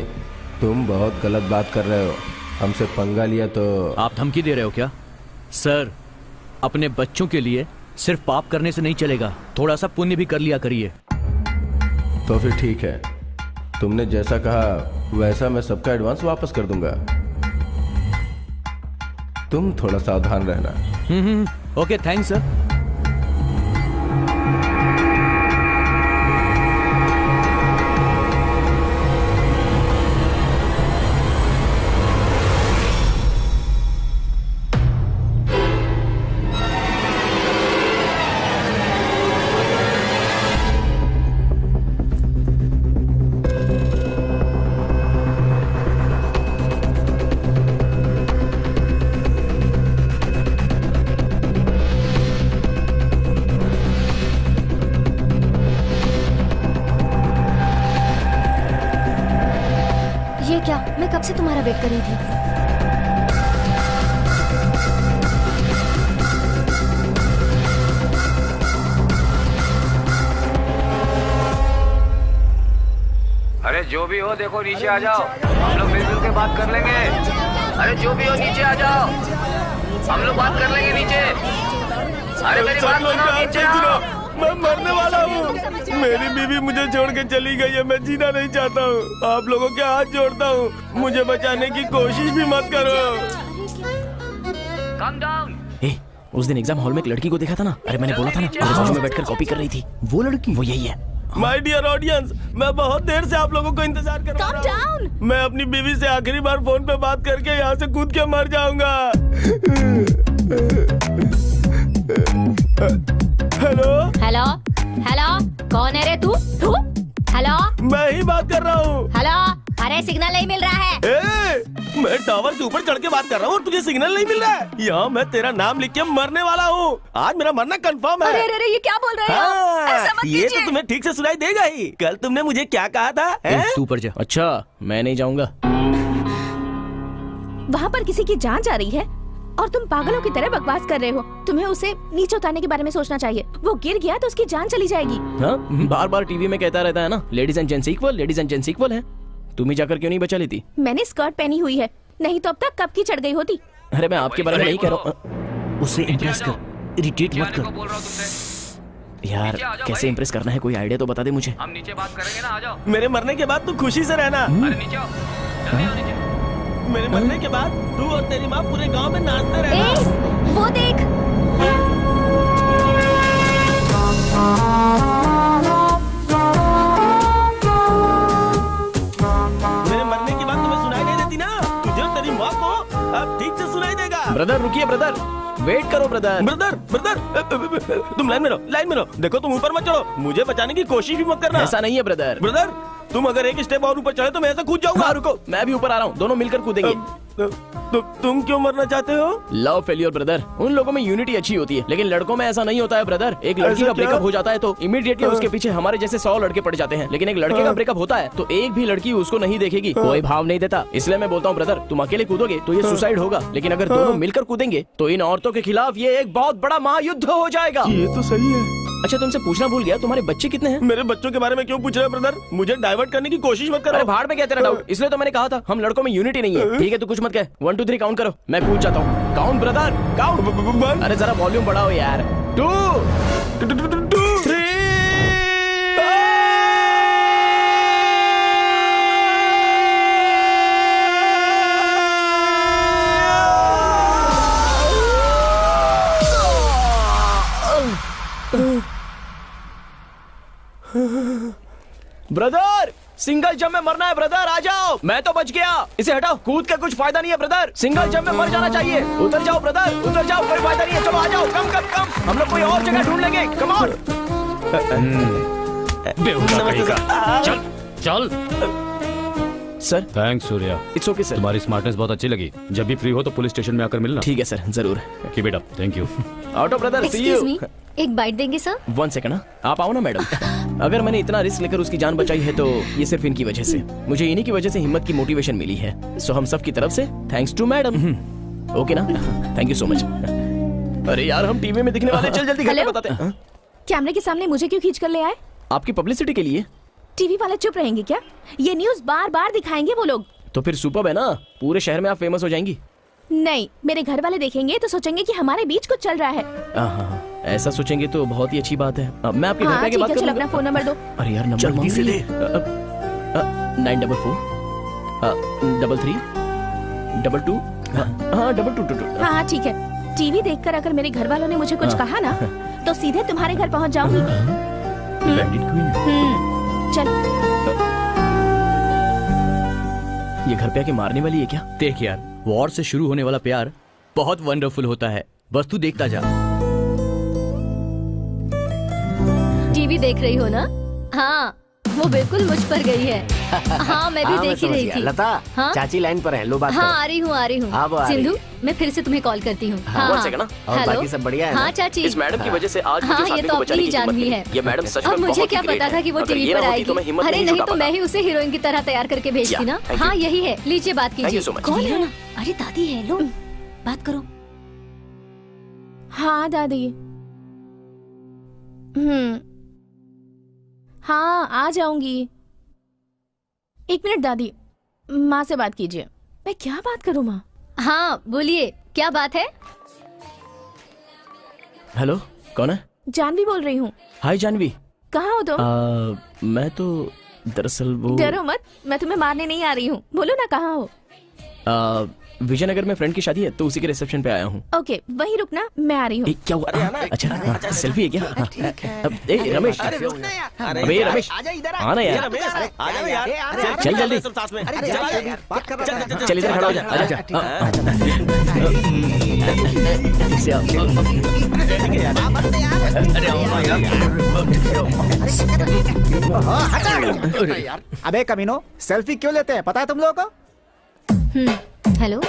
तुम बहुत गलत बात कर रहे हो। हमसे पंगा लिया तो आप धमकी दे रहे हो क्या? सर, अपने बच्चों के लिए सिर्फ पाप करने से नहीं चलेगा, थोड़ा सा पुण्य भी कर लिया करिए। तो फिर ठीक है, तुमने जैसा कहा वैसा मैं सबका एडवांस वापस कर दूंगा। तुम थोड़ा सावधान रहना। Okay, thanks sir. कब से तुम्हारा वेट कर रही थी। अरे जो भी हो देखो नीचे आ जाओ, हम लोग मिलजुल के बात कर लेंगे। अरे जो भी हो नीचे आ जाओ, हम लोग बात कर लेंगे नीचे। अरे मेरी बात सुनो, नीचे आओ। मैं मरने वाला हूँ। मेरी बीवी मुझे छोड़ के चली गई है। मैं जीना नहीं चाहता हूँ। आप लोगों के हाथ जोड़ता हूँ, मुझे बचाने की कोशिश भी मत करो। Calm down। उस दिन एग्जाम हॉल में एक लड़की को देखा था ना। अरे मैंने बोला था ना, मेरे बाजू में बैठकर कॉपी कर रही थी। वो लड़की, वो यही है। माय डियर ऑडियंस, मैं बहुत देर से आप लोगों को इंतजार कर रहा हूँ। मैं अपनी बीवी से आखिरी बार फोन पे बात करके यहाँ से कूद के मर जाऊंगा। हेलो हेलो हेलो, कौन है रे तू? हेलो, मैं ही बात कर रहा हूँ। हेलो, अरे सिग्नल नहीं मिल रहा है। मैं टावर के ऊपर चढ़ के बात कर रहा हूँ और तुझे सिग्नल नहीं मिल रहा है। यहाँ मैं तेरा नाम लिख के मरने वाला हूँ। आज मेरा मरना कंफर्म है। अरे अरे, ये क्या बोल रहे हो? ऐसा मत ये कीजिए। तो तुम्हें ठीक से सुनाई देगा ही। कल तुमने मुझे क्या कहा था? तू ऊपर जा। अच्छा, मैं नहीं जाऊंगा। वहाँ पर किसी की जान जा रही है और तुम पागलों की तरह बकवास कर रहे हो। तुम्हें उसे नीचे उतारने के बारे में सोचना चाहिए। वो गिर गया तो उसकी जान चली जाएगी। हाँ, बार बार टीवी में कहता रहता है ना, ladies and gents equal, ladies and gents equal है। तुम ही जाकर क्यों नहीं बचा लेती? मैंने स्कर्ट पहनी हुई है, नहीं तो अब तक कब की चढ़ गई होती। अरे मैं आपके बारे में नहीं कह रहा हूँ। उससे इम्प्रेस कर, इरिटेट मत कर। यार कैसे इम्प्रेस करना है, कोई आइडिया तो बता दे मुझे। हम नीचे बात करेंगे ना, आ जाओ। मेरे मरने के बाद तू खुशी से रहना। अरे नीचे आओ, जल्दी आओ नीचे। मेरे मरने के बाद तू और तेरी माँ पूरे गांव में नाचते रहना। वो देख, मेरे मरने के बाद तुम्हें सुनाई नहीं देती ना? तुझे और तेरी माँ को अब ठीक से सुनाई देगा। ब्रदर रुकिए, ब्रदर वेट करो। ब्रदर ब्रदर ब्रदर, तुम लाइन में रहो, लाइन में रहो। देखो तुम ऊपर मत चढ़ो, मुझे बचाने की कोशिश भी मत करना। ऐसा नहीं है ब्रदर। ब्रदर, तुम अगर एक स्टेप और ऊपर चढ़े तो मैं ऐसा कूद जाऊंगा। हाँ, रुको, मैं भी ऊपर आ रहा हूँ, दोनों मिलकर कूदेंगे। तुम क्यों मरना चाहते हो? Love failure brother. उन लोगों में यूनिटी अच्छी होती है, लेकिन लड़कों में ऐसा नहीं होता है ब्रदर। एक लड़की का ब्रेकअप हो जाता है तो इमीडिएटली उसके पीछे हमारे जैसे 100 लड़के पड़ जाते हैं, लेकिन एक लड़के का ब्रेकअप होता है तो एक भी लड़की उसको नहीं देखेगी, कोई भाव नहीं देता। इसलिए मैं बोलता हूँ ब्रदर, तुम अकेले कूदोगे तो ये सुसाइड होगा, लेकिन अगर दोनों मिलकर कूदेंगे तो इन औरतों के खिलाफ ये एक बहुत बड़ा महायुद्ध हो जाएगा। ये तो सही है। अच्छा, तुमसे पूछना भूल गया, तुम्हारे बच्चे कितने हैं? मेरे बच्चों के बारे में क्यों पूछ रहे हो ब्रदर? मुझे डाइवर्ट करने की कोशिश मत करो। अरे भाड़ में क्या तेरा डाउट? इसलिए तो मैंने कहा था हम लड़कों में यूनिटी नहीं है। ठीक है, तू कुछ मत कह। 1 2 3 काउंट करो, मैं कूद जाता हूँ। Count brother, count. अरे जरा वॉल्यूम बढ़ाओ यार। 2 3 ब्रदर, सिंगल जंप में मरना है ब्रदर, आ जाओ। मैं तो बच गया, इसे हटाओ। कूद के कुछ फायदा नहीं है ब्रदर, सिंगल जंप में मर जाना चाहिए। उतर जाओ ब्रदर, उतर जाओ, कोई फायदा नहीं है। चलो आ जाओ, कम कम कम, हम लोग कोई और जगह ढूंढ लेंगे। Come on. चल चल। Sir thanks Surya. It's okay sir. तुम्हारी स्मार्टनेस बहुत अच्छी लगी। जब भी फ्री हो तो पुलिस स्टेशन में आकर मिलना। ठीक है सर, जरूर। Keep it up. Thank you. Auto brother, see excuse you. Me, एक बाइट देंगे सर? 1 सेकंड, आप आओ ना मैडम। अगर मैंने इतना रिस्क लेकर उसकी जान बचाई है तो ये सिर्फ इनकी वजह से। मुझे इन्हीं की वजह से हिम्मत की मोटिवेशन मिली है। सो हम सब की तरफ से थैंक्स टू मैडम। ओके ना? Thank you so much. अरे यार हम टीवी में दिखने वाले, चल जल्दी घर पे बताते हैं। कैमरे के सामने मुझे क्यों खींच कर ले आए? आपकी पब्लिसिटी के लिए। टीवी वाले चुप रहेंगे क्या? ये न्यूज़ बार बार दिखाएंगे वो लोग। तो फिर सुपर्ब है ना, पूरे शहर में आप फेमस हो जाएंगी। नहीं, मेरे घर वाले देखेंगे तो सोचेंगे कि हमारे बीच कुछ चल रहा है। ऐसा सोचेंगे तो बहुत ही अच्छी बात है। मैं आपके घर पे आके बात करूंगा। अपना फोन नंबर दो। अरे यार नंबर जल्दी से दे। 944 33 22 हाँ 2222। हाँ ठीक है। टीवी देखकर अगर मेरे घर वालों ने मुझे कुछ कहा ना तो सीधे तुम्हारे घर पहुंच जाऊंगी। चल। ये घर पे आके मारने वाली है क्या? देख यार, वॉर से शुरू होने वाला प्यार बहुत वंडरफुल होता है, बस तू देखता जा। टीवी देख रही हो ना? हाँ, वो बिल्कुल मुझ पर गई है। हाँ मैं भी देख ही रही थी। लता, हाँ? चाची लाइन पर है, लो बात हाँ करो। आ रही हूँ। हाँ, वो आ रही सिंधु, है। मैं फिर से तुम्हें कॉल करती हूँ। और बाकी सब बढ़िया है ना? हाँ चाची। इस मैडम की वजह से आज हाँ मुझे ये साथी तो को बचाने अपनी की जान हिम्मत भी मिली। है। ये मैडम सच में अब मुझे बहुत क्या ही ग्रेट पता था कि वो है। अगर टीवी ये पर ना होती आएगी। तो मैं हिम्मत अरे नहीं नहीं जुटा तो पाता। मैं ही उसे हीरोइन की तरह तैयार करके भेजती ना। thank you। हाँ यही है, लीजिए बात Thank you कीजिए। so much। कौन है ना? अरे दादी है, लो बात करो। हाँ दादी। हाँ आ जाऊंगी। 1 मिनट दादी, माँ से बात कीजिए। मैं क्या बात करूँ माँ? हाँ बोलिए, क्या बात है? हेलो, कौन है? जानवी बोल रही हूँ। हाय जानवी। कहाँ हो तुम? मैं तो दरअसल वो डरो मत, मैं तुम्हें मारने नहीं आ रही हूँ। बोलो ना कहाँ हो? विजयनगर में फ्रेंड की शादी है तो उसी के रिसेप्शन पे आया हूँ। ओके वहीं रुकना, मैं आ रही हूँ। क्या हुआ? अच्छा सेल्फी है क्या? रमेश, अबे रमेश आना यार, चल जल्दी, चल इधर खड़ा हो जा, आजा। अबे कमीनो, सेल्फी क्यों लेते हैं? पता है तुम लोगों को? हेलो।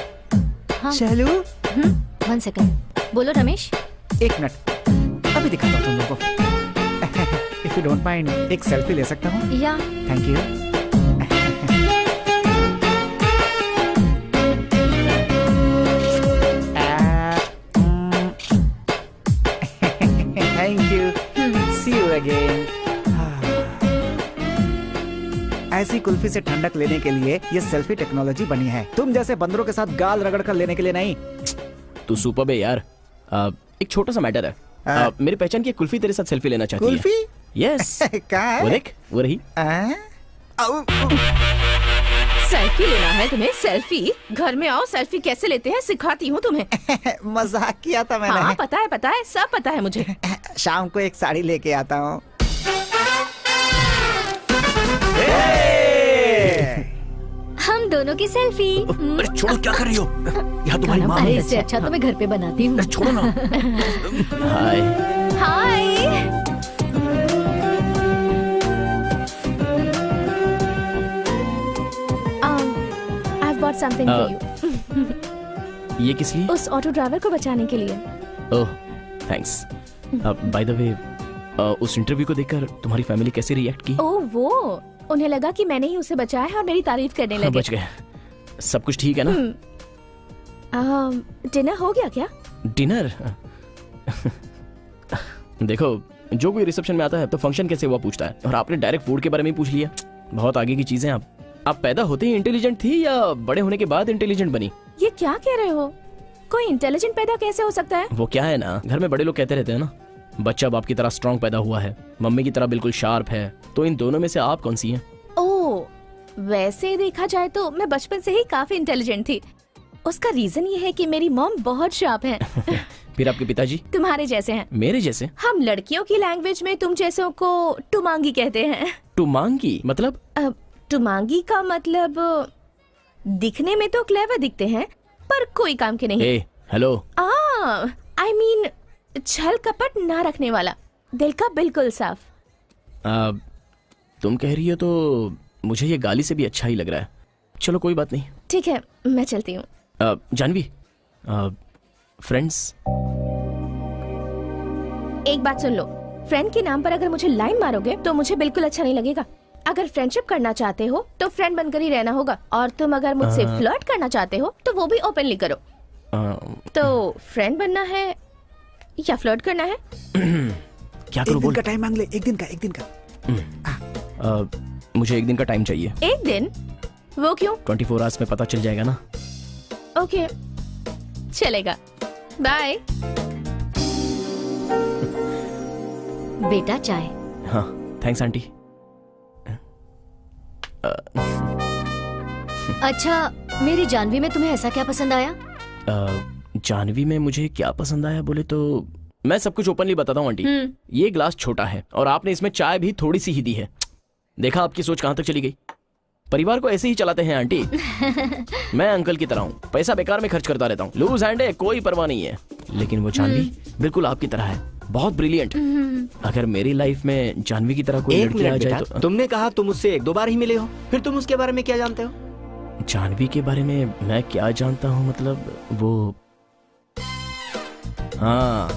हाँ शैलू। 1 सेकंड, बोलो रमेश। 1 मिनट, अभी दिखाता हूँ तुम लोगों को। इफ यू डोंट माइंड, एक सेल्फी ले सकता हूँ? या thank you. Thank you, see you again. ऐसी कुल्फी से ठंडक लेने के लिए ये सेल्फी टेक्नोलॉजी बनी है, तुम जैसे बंदरों के साथ गाल रगड़ कर लेने के लिए नहीं। तू सुपर्ब है यार। एक छोटा सा मैटर है। मेरी पहचान की कुल्फी तेरे साथ सेल्फी लेना चाहती है। कुल्फी? यस। कहाँ है? वो देख, वो रही। सेल्फी लेना है तुम्हें? सेल्फी? घर में आओ, सेल्फी कैसे लेते हैं सिखाती हूँ तुम्हें। मजाक किया था मैंने। हाँ पता है, सब पता है मुझे। शाम को एक साड़ी लेके आता हूँ। हम दोनों की सेल्फी। अरे छोड़ो, क्या कर रही हो? यहाँ तुम्हारी माँ। अरे इससे अच्छा तो मैं घर पे बनाती हूँ। छोड़ो ना। हाय। हाय। I've bought something for you. ये किस लिए? उस ऑटो ड्राइवर को बचाने के लिए। ओह थैंक्स। बाय द वे, उस इंटरव्यू को देखकर तुम्हारी फैमिली कैसे रिएक्ट की? ओह वो, उन्हें लगा कि मैंने ही उसे बचाया है और मेरी तारीफ करने लगे। बच गए। सब कुछ ठीक है ना? डिनर हो गया क्या? डिनर? देखो, जो कोई रिसेप्शन में आता है तो फंक्शन कैसे हुआ पूछता है, और आपने डायरेक्ट फूड के बारे में ही पूछ लिया। बहुत आगे की चीजें। आप पैदा होते ही इंटेलिजेंट थी या बड़े होने के बाद इंटेलिजेंट बनी? ये क्या कह रहे हो? कोई इंटेलिजेंट पैदा कैसे हो सकता है? वो क्या है ना, घर में बड़े लोग कहते रहते हैं ना, बच्चा बाप की तरह स्ट्रॉन्ग पैदा हुआ है, मम्मी की तरह बिल्कुल शार्प है। तो इन दोनों में से आप कौन सी हैं? ओह, वैसे देखा जाए तो मैं बचपन से ही काफी इंटेलिजेंट थी। उसका रीजन ये है कि मेरी मॉम बहुत शार्प है। फिर आपके पिताजी? तुम्हारे जैसे हैं। मेरे जैसे? हम लड़कियों की लैंग्वेज में तुम जैसों को टुमांगी कहते हैं। टुमांगी मतलब? टुमांगी का मतलब दिखने में तो क्लेवर दिखते हैं पर कोई काम के नहीं। हेलो। आई मीन छल कपट ना रखने वाला, दिल का बिल्कुल साफ। तुम कह रही हो तो मुझे ये गाली से भी अच्छा ही लग रहा है। चलो कोई बात नहीं। ठीक है, मैं चलती हूँ। जानवी, फ्रेंड्स। एक बात सुन लो, फ्रेंड के नाम पर अगर मुझे लाइन मारोगे तो मुझे बिल्कुल अच्छा नहीं लगेगा। अगर फ्रेंडशिप करना चाहते हो तो फ्रेंड बनकर ही रहना होगा, और तुम अगर मुझसे फ्लर्ट करना चाहते हो तो वो भी ओपनली करो। तो फ्रेंड बनना है या फ्लर्ट करना है? क्या करूं बोल? का टाइम मांग ले, एक दिन का। मुझे एक दिन का टाइम चाहिए। एक दिन? वो क्यों? 24 आवर्स में पता चल जाएगा ना। ओके, चलेगा। बाय। बेटा चाय। हाँ, थैंक्स आंटी। अच्छा, मेरी जानवी में तुम्हें ऐसा क्या पसंद आया? जानवी में मुझे क्या पसंद आया बोले तो मैं सब कुछ ओपनली बताता हूँ आंटी। ये ग्लास छोटा है और आपने इसमें चाय भी थोड़ी सी ही दी है। देखा आपकी सोच कहाँ तक चली गई। परिवार को ऐसे ही चलाते हैं आंटी। मैं अंकल की तरह हूँ, पैसा बेकार में खर्च करता रहता हूँ। लूज हैंड है, कोई परवाह नहीं है। लेकिन वो जानवी बिल्कुल आपकी तरह है, बहुत ब्रिलियंट। अगर मेरी लाइफ में जानवी की तरह कोई लड़की आ जाए तो। तुमने कहा तुम उससे 1-2 बार ही मिले हो, फिर तुम उसके बारे में क्या जानते हो? जानवी के बारे में मैं क्या जानता हूँ, मतलब वो, हाँ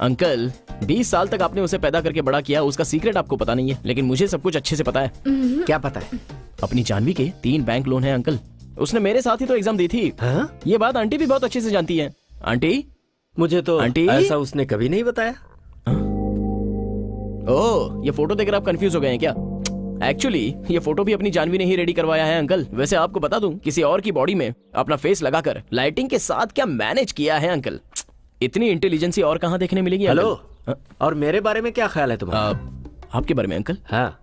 अंकल 20 साल तक आपने उसे पैदा करके बड़ा किया, उसका सीक्रेट आपको पता नहीं है, लेकिन मुझे सब कुछ अच्छे से पता है। क्या पता है? अपनी जानवी के 3 बैंक लोन है अंकल। उसने मेरे साथ ही तो एग्जाम दी थी। हाँ? ये बात आंटी भी बहुत अच्छे से जानती है। आंटी, मुझे तो आंटी ऐसा उसने कभी नहीं बताया। ओह, ये फोटो देखकर आप कंफ्यूज हो गए हैं क्या? एक्चुअली ये फोटो भी अपनी जानवी ने ही रेडी करवाया है अंकल। वैसे आपको बता दूं, किसी और की बॉडी में अपना फेस लगाकर लाइटिंग के साथ क्या मैनेज किया है अंकल। इतनी इंटेलिजेंसी और कहाँ देखने मिलेगी? हेलो, और मेरे बारे में क्या ख्याल है तुम्हारा? आपके बारे में अंकल? हाँ,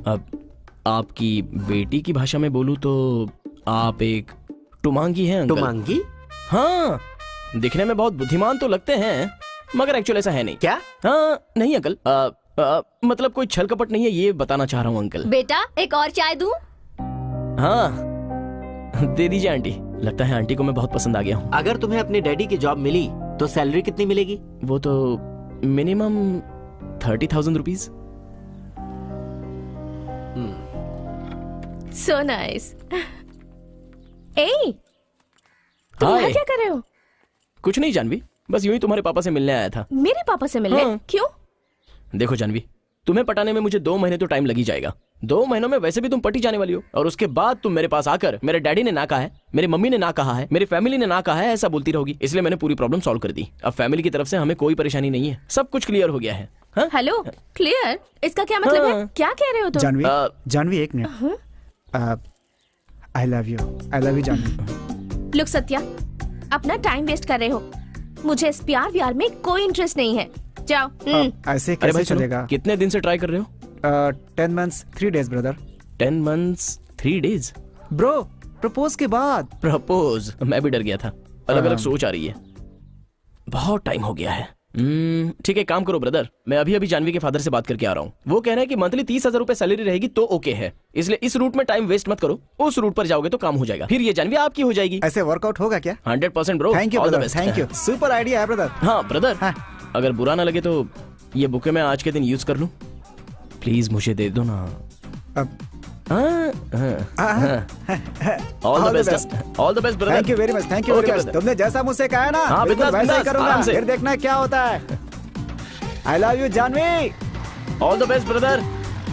अब आपकी बेटी की भाषा में बोलूं तो आप एक टुमांगी हैं अंकल। टुमांगी? हाँ, दिखने में बहुत बुद्धिमान तो लगते हैं, मगर एक्चुअल ऐसा है नहीं। क्या? हाँ नहीं अंकल, मतलब कोई छल कपट नहीं है, ये बताना चाह रहा हूँ अंकल। बेटा एक और चाय दूं? हाँ दे दीजिए आंटी। लगता है आंटी को मैं बहुत पसंद आ गया हूँ। अगर तुम्हें अपनी डैडी की जॉब मिली तो सैलरी कितनी मिलेगी? वो तो मिनिमम 30,000 रुपीज। So nice. तुम यहाँ क्या कर रहे हो? कुछ नहीं जानवी, बस यूं ही तुम्हारे पापा से मिलने आया था। मेरे पापा से मिलने? हाँ। क्यों? देखो जानवी, तुम्हें पटाने में मुझे 2 महीने तो टाइम लग ही जाएगा। 2 महीनों में वैसे भी तुम पटी जाने वाली हो, और उसके बाद तुम मेरे पास आकर मेरे डैडी ने ना कहा है, मेरी मम्मी ने ना कहा है, मेरी फैमिली ने ना कहा है, ऐसा बोलती रहोगी। इसलिए मैंने पूरी प्रॉब्लम सॉल्व कर दी। अब फैमिली की तरफ से हमें कोई परेशानी नहीं है, सब कुछ क्लियर हो गया है। Hello, clear? इसका क्या मतलब है? क्या कह रहे हो तुम? जानवी एक मिनट। I love you Janvi. Look Satya, अपना टाइम वेस्ट कर रहे हो। मुझे इस प्यार व्यार में कोई इंटरेस्ट नहीं है। जाओ। ऐसे कैसे चलेगा? कितने दिन से ट्राई कर रहे हो? 10 months 3 days brother. 10 months 3 days bro, propose के बाद। प्रपोज? मैं भी डर गया था। अलग अलग सोच आ रही है, बहुत टाइम हो गया है। ठीक है, काम करो ब्रदर, मैं अभी अभी जानवी के फादर से बात करके आ रहा हूँ। वो कह रहे हैं कि मंथली 30,000 रुपए सैलरी रहेगी तो ओके है। इसलिए इस रूट में टाइम वेस्ट मत करो, उस रूट पर जाओगे तो काम हो जाएगा, फिर ये जानवी आपकी हो जाएगी। ऐसे वर्कआउट होगा क्या? 100% bro. Thank you brother, thank you. Super idea है ब्रदर। हाँ ब्रदर, अगर बुरा ना लगे तो ये बुके मैं आज के दिन यूज कर लूं? प्लीज मुझे दे दो ना। All the best, all the best brother. Thank you very much, thank you very much. तुमने जैसा मुझसे कहा ना, हाँ, बिल्कुल बिंदास, वैसा ही करूंगा। आराम से। फिर देखना क्या होता है। I love you Janvi. All the best brother.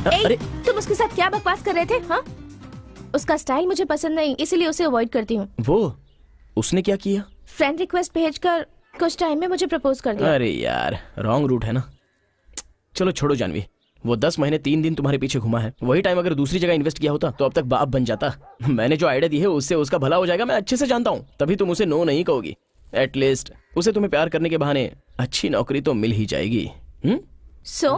अरे तुम उसके साथ क्या बकवास कर रहे थे? हाँ, उसका स्टाइल मुझे पसंद नहीं, इसीलिए उसे अवॉइड करती हूँ। वो उसने क्या किया? फ्रेंड रिक्वेस्ट भेजकर कुछ टाइम में मुझे प्रपोज कर दिया। अरे यार, रॉन्ग रूट है ना। चलो छोड़ो जानवी, वो 10 महीने 3 दिन तुम्हारे पीछे घुमा है, वही टाइम अगर दूसरी जगह इन्वेस्ट किया होता तो अब तक बाप बन जाता। मैंने जो आइडिया दी है उससे उसका भला हो जाएगा, मैं अच्छे से जानता हूँ, तभी तुम उसे नो नहीं कहोगी। एटलीस्ट उसे तुम्हें प्यार करने के बहाने अच्छी नौकरी तो मिल ही जाएगी। सो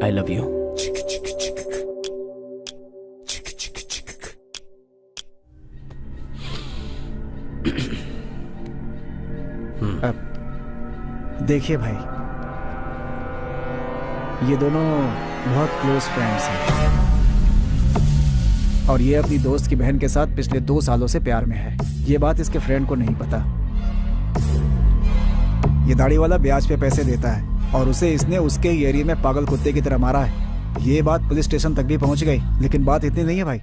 आई लव यू। देखिए भाई, ये दोनों बहुत क्लोज फ्रेंड्स हैं और ये अपनी दोस्त की बहन के साथ पिछले 2 सालों से प्यार में है। ये बात इसके फ्रेंड को नहीं पता। ये दाढ़ी वाला ब्याज पे पैसे देता है और उसे इसने उसके ही एरिया में पागल कुत्ते की तरह मारा है। ये बात पुलिस स्टेशन तक भी पहुंच गई, लेकिन बात इतनी नहीं है भाई।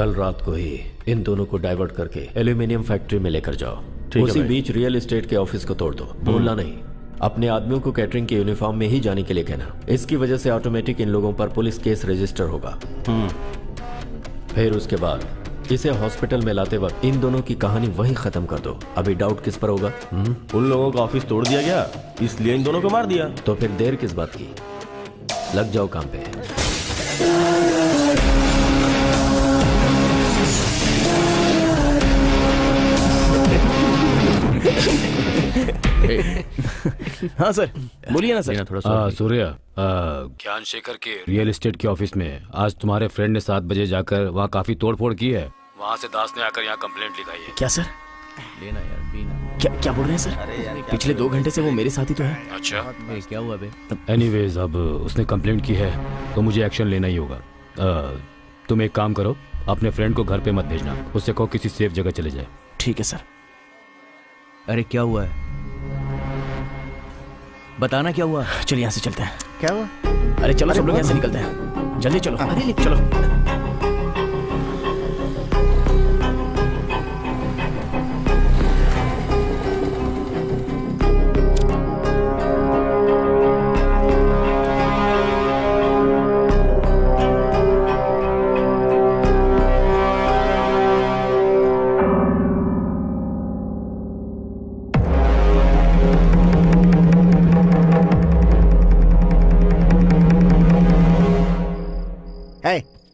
कल रात को ही इन दोनों को डाइवर्ट करके एल्यूमिनियम फैक्ट्री में लेकर जाओ। ठीक है उसी भाई। बीच रियल एस्टेट के ऑफिस को तोड़ दो। बोलना नहीं, अपने आदमियों को कैटरिंग के यूनिफॉर्म में ही जाने के लिए कहना। इसकी वजह से ऑटोमेटिक इन लोगों पर पुलिस केस रजिस्टर होगा। फिर उसके बाद इसे हॉस्पिटल में लाते वक्त इन दोनों की कहानी वहीं खत्म कर दो। अभी डाउट किस पर होगा? उन लोगों का ऑफिस तोड़ दिया गया, इसलिए इन दोनों को मार दिया। तो फिर देर किस बात की? लग जाओ काम पे। हाँ सर, बोलिए ना सर। थोड़ा सूर्य, ज्ञान शेखर के रियल एस्टेट के ऑफिस में आज तुम्हारे फ्रेंड ने 7 बजे जाकर वहाँ काफी तोड़फोड़ की है। वहाँ से दास ने आकर यहाँ कंप्लेंट लिखाई है। क्या सर? लेना यार, पीना। क्या बोल रहे हैं सर? पिछले 2 घंटे से वो मेरे साथ ही तो है। अच्छा, क्या हुआ बे? एनीवेज, अब उसने कंप्लेंट की है तो मुझे एक्शन लेना ही होगा। तुम एक काम करो, अपने फ्रेंड को घर पे मत भेजना, उससे कहो किसी सेफ जगह चले जाए। ठीक है सर। अरे क्या हुआ है, बताना क्या हुआ। चलिए यहाँ से चलते हैं। क्या हुआ? अरे चलो सब लोग यहाँ से निकलते हैं, जल्दी चलो। अरे चलो।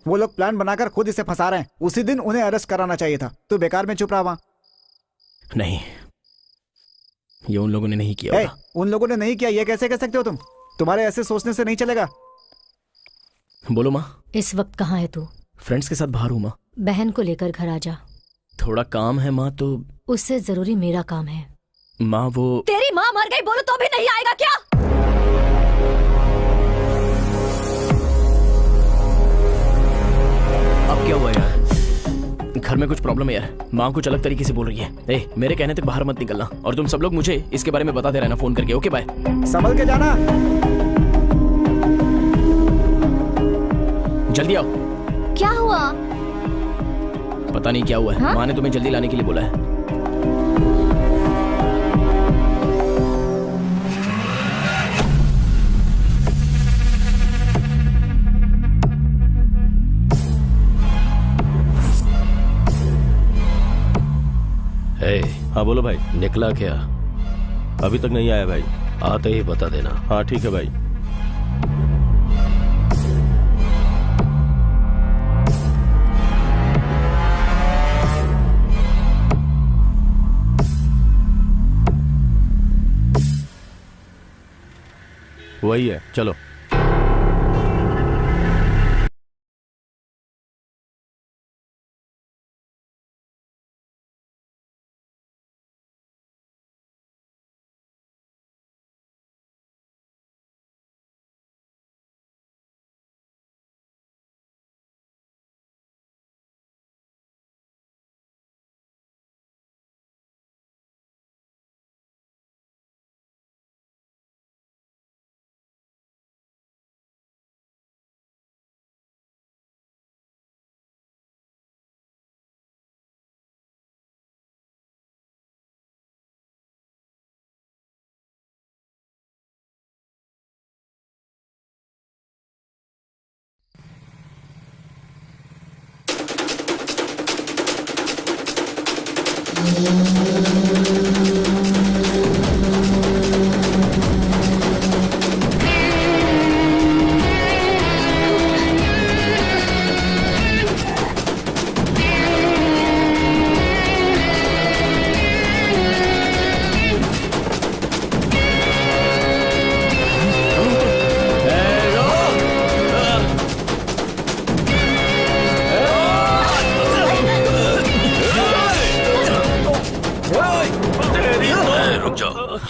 वो लोग प्लान बनाकर खुद इसे फंसा रहे हैं। उसी दिन उन्हें अरेस्ट कराना चाहिए था। तू बेकार में चुप रहा वहां। नहीं, ये उन लोगों ने नहीं किया होगा। उन लोगों ने नहीं किया, ये कैसे कह सकते हो तुम? तुम्हारे ऐसे सोचने से नहीं चलेगा। बोलो माँ। इस वक्त कहाँ है तू? फ्रेंड्स के साथ बाहर हूँ माँ। बहन को लेकर घर आ जा। थोड़ा काम है माँ। तो उससे जरूरी मेरा काम है। माँ वो तेरी माँ मर गई बोलो तो भी नहीं आएगा क्या? अब क्या हुआ यार? घर में कुछ प्रॉब्लम है यार। माँ कुछ अलग तरीके से बोल रही है। मेरे कहने तक बाहर मत निकलना, और तुम सब लोग मुझे इसके बारे में बताते रहना फोन करके। Okay bye. संभल के जाना। जल्दी आओ। क्या हुआ? पता नहीं क्या हुआ है। माँ ने तुम्हें जल्दी लाने के लिए बोला है। हाँ बोलो भाई। निकला क्या? अभी तक नहीं आया भाई। आते ही बता देना। हाँ ठीक है भाई। वही है, चलो।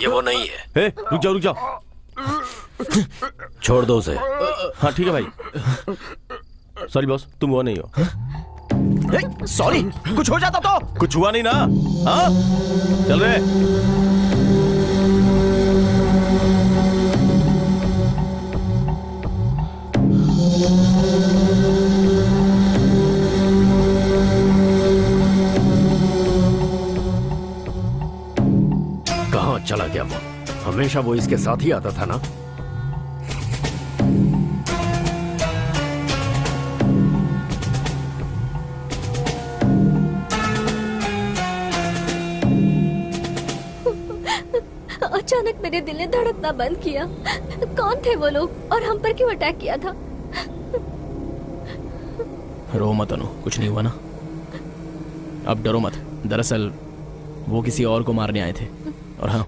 ये वो नहीं है। रुक जाओ रुक जाओ। छोड़ दो उसे। हाँ ठीक है भाई। सॉरी बॉस, तुम वो नहीं हो। सॉरी, कुछ हो जाता तो? कुछ हुआ नहीं ना। हाँ चल रहे। हमेशा वो इसके साथ ही आता था ना? अचानक मेरे दिल ने धड़कना बंद किया। कौन थे वो लोग और हम पर क्यों अटैक किया था? रो मत अनु, कुछ नहीं हुआ ना। अब डरो मत। दरअसल वो किसी और को मारने आए थे। और हाँ,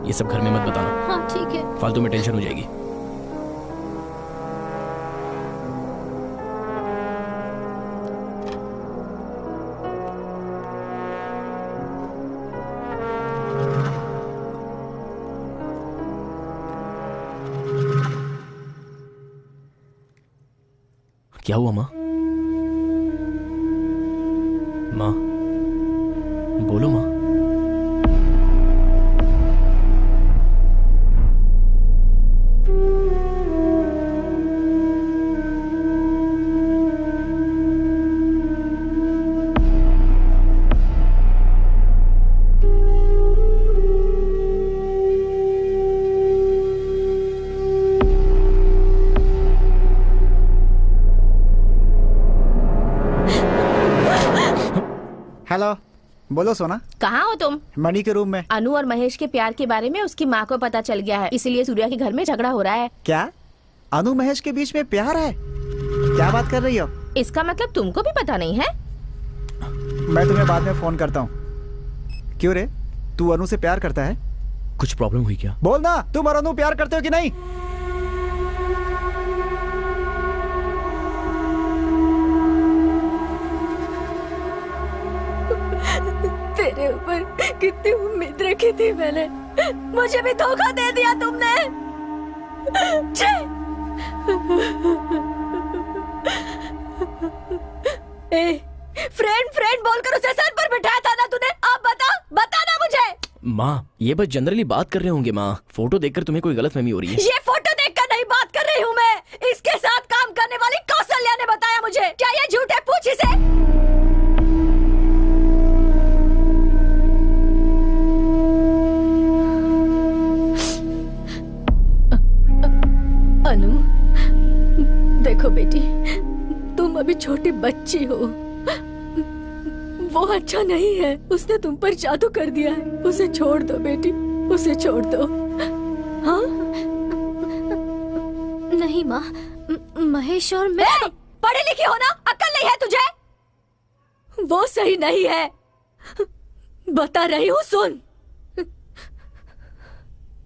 ये सब घर में मत बताना। हाँ ठीक है। फालतू में टेंशन हो जाएगी। क्या हुआ माँ? माँ बोलो माँ। हेलो, बोलो सोना। कहाँ हो तुम? मणि के रूम में। अनु और महेश के प्यार के बारे में उसकी माँ को पता चल गया है, इसीलिए सूर्या के घर में झगड़ा हो रहा है। क्या अनु महेश के बीच में प्यार है? क्या बात कर रही हो? इसका मतलब तुमको भी पता नहीं है? मैं तुम्हें बाद में फोन करता हूँ। क्यों रे, तू अनु से प्यार करता है? कुछ प्रॉब्लम हुई क्या? बोल ना, तुम और अनु प्यार करते हो कि नहीं? तेरे ऊपर कितनी उम्मीद रखी थी मैंने, मुझे भी धोखा दे दिया तुमने। फ्रेंड बोलकर उसे सर पर बिठाया था ना तूने। अब बता ना मुझे। माँ ये बस जनरली बात कर रहे होंगे माँ। फोटो देखकर तुम्हें कोई गलतफहमी हो रही है। ये फोटो देखकर नहीं बात कर रही हूँ मैं, इसके साथ काम करने वाली कौशल्या ने बताया मुझे। क्या ये झूठ है? पूछ इसे। अनु देखो बेटी, तुम अभी छोटी बच्ची हो। वो अच्छा नहीं है, उसने तुम पर जादू कर दिया है। उसे छोड़ दो बेटी, उसे छोड़ दो। हाँ नहीं माँ, महेश और मैं पढ़ी लिखी हो ना, अक्ल नहीं है तुझे? वो सही नहीं है, बता रही हूँ सुन।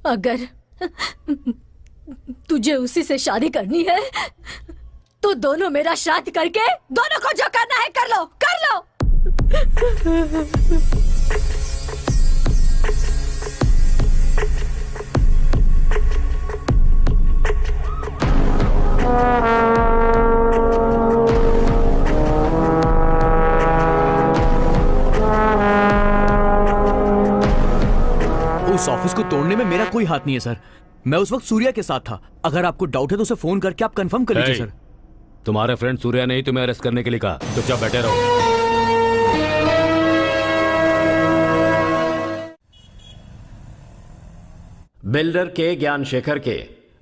अगर तुझे उसी से शादी करनी है तो दोनों मेरा शादी करके दोनों को जो करना है कर लो, कर लो। उस ऑफिस को तोड़ने में मेरा कोई हाथ नहीं है सर। मैं उस वक्त सूर्या के साथ था। अगर आपको डाउट है तो उसे फोन करके आप कंफर्म कर लीजिए सर। तुम्हारे फ्रेंड सूर्या ने ही तुम्हें अरेस्ट करने के लिए कहा, चुपचाप बैठे रहो। बिल्डर के ज्ञानशेखर के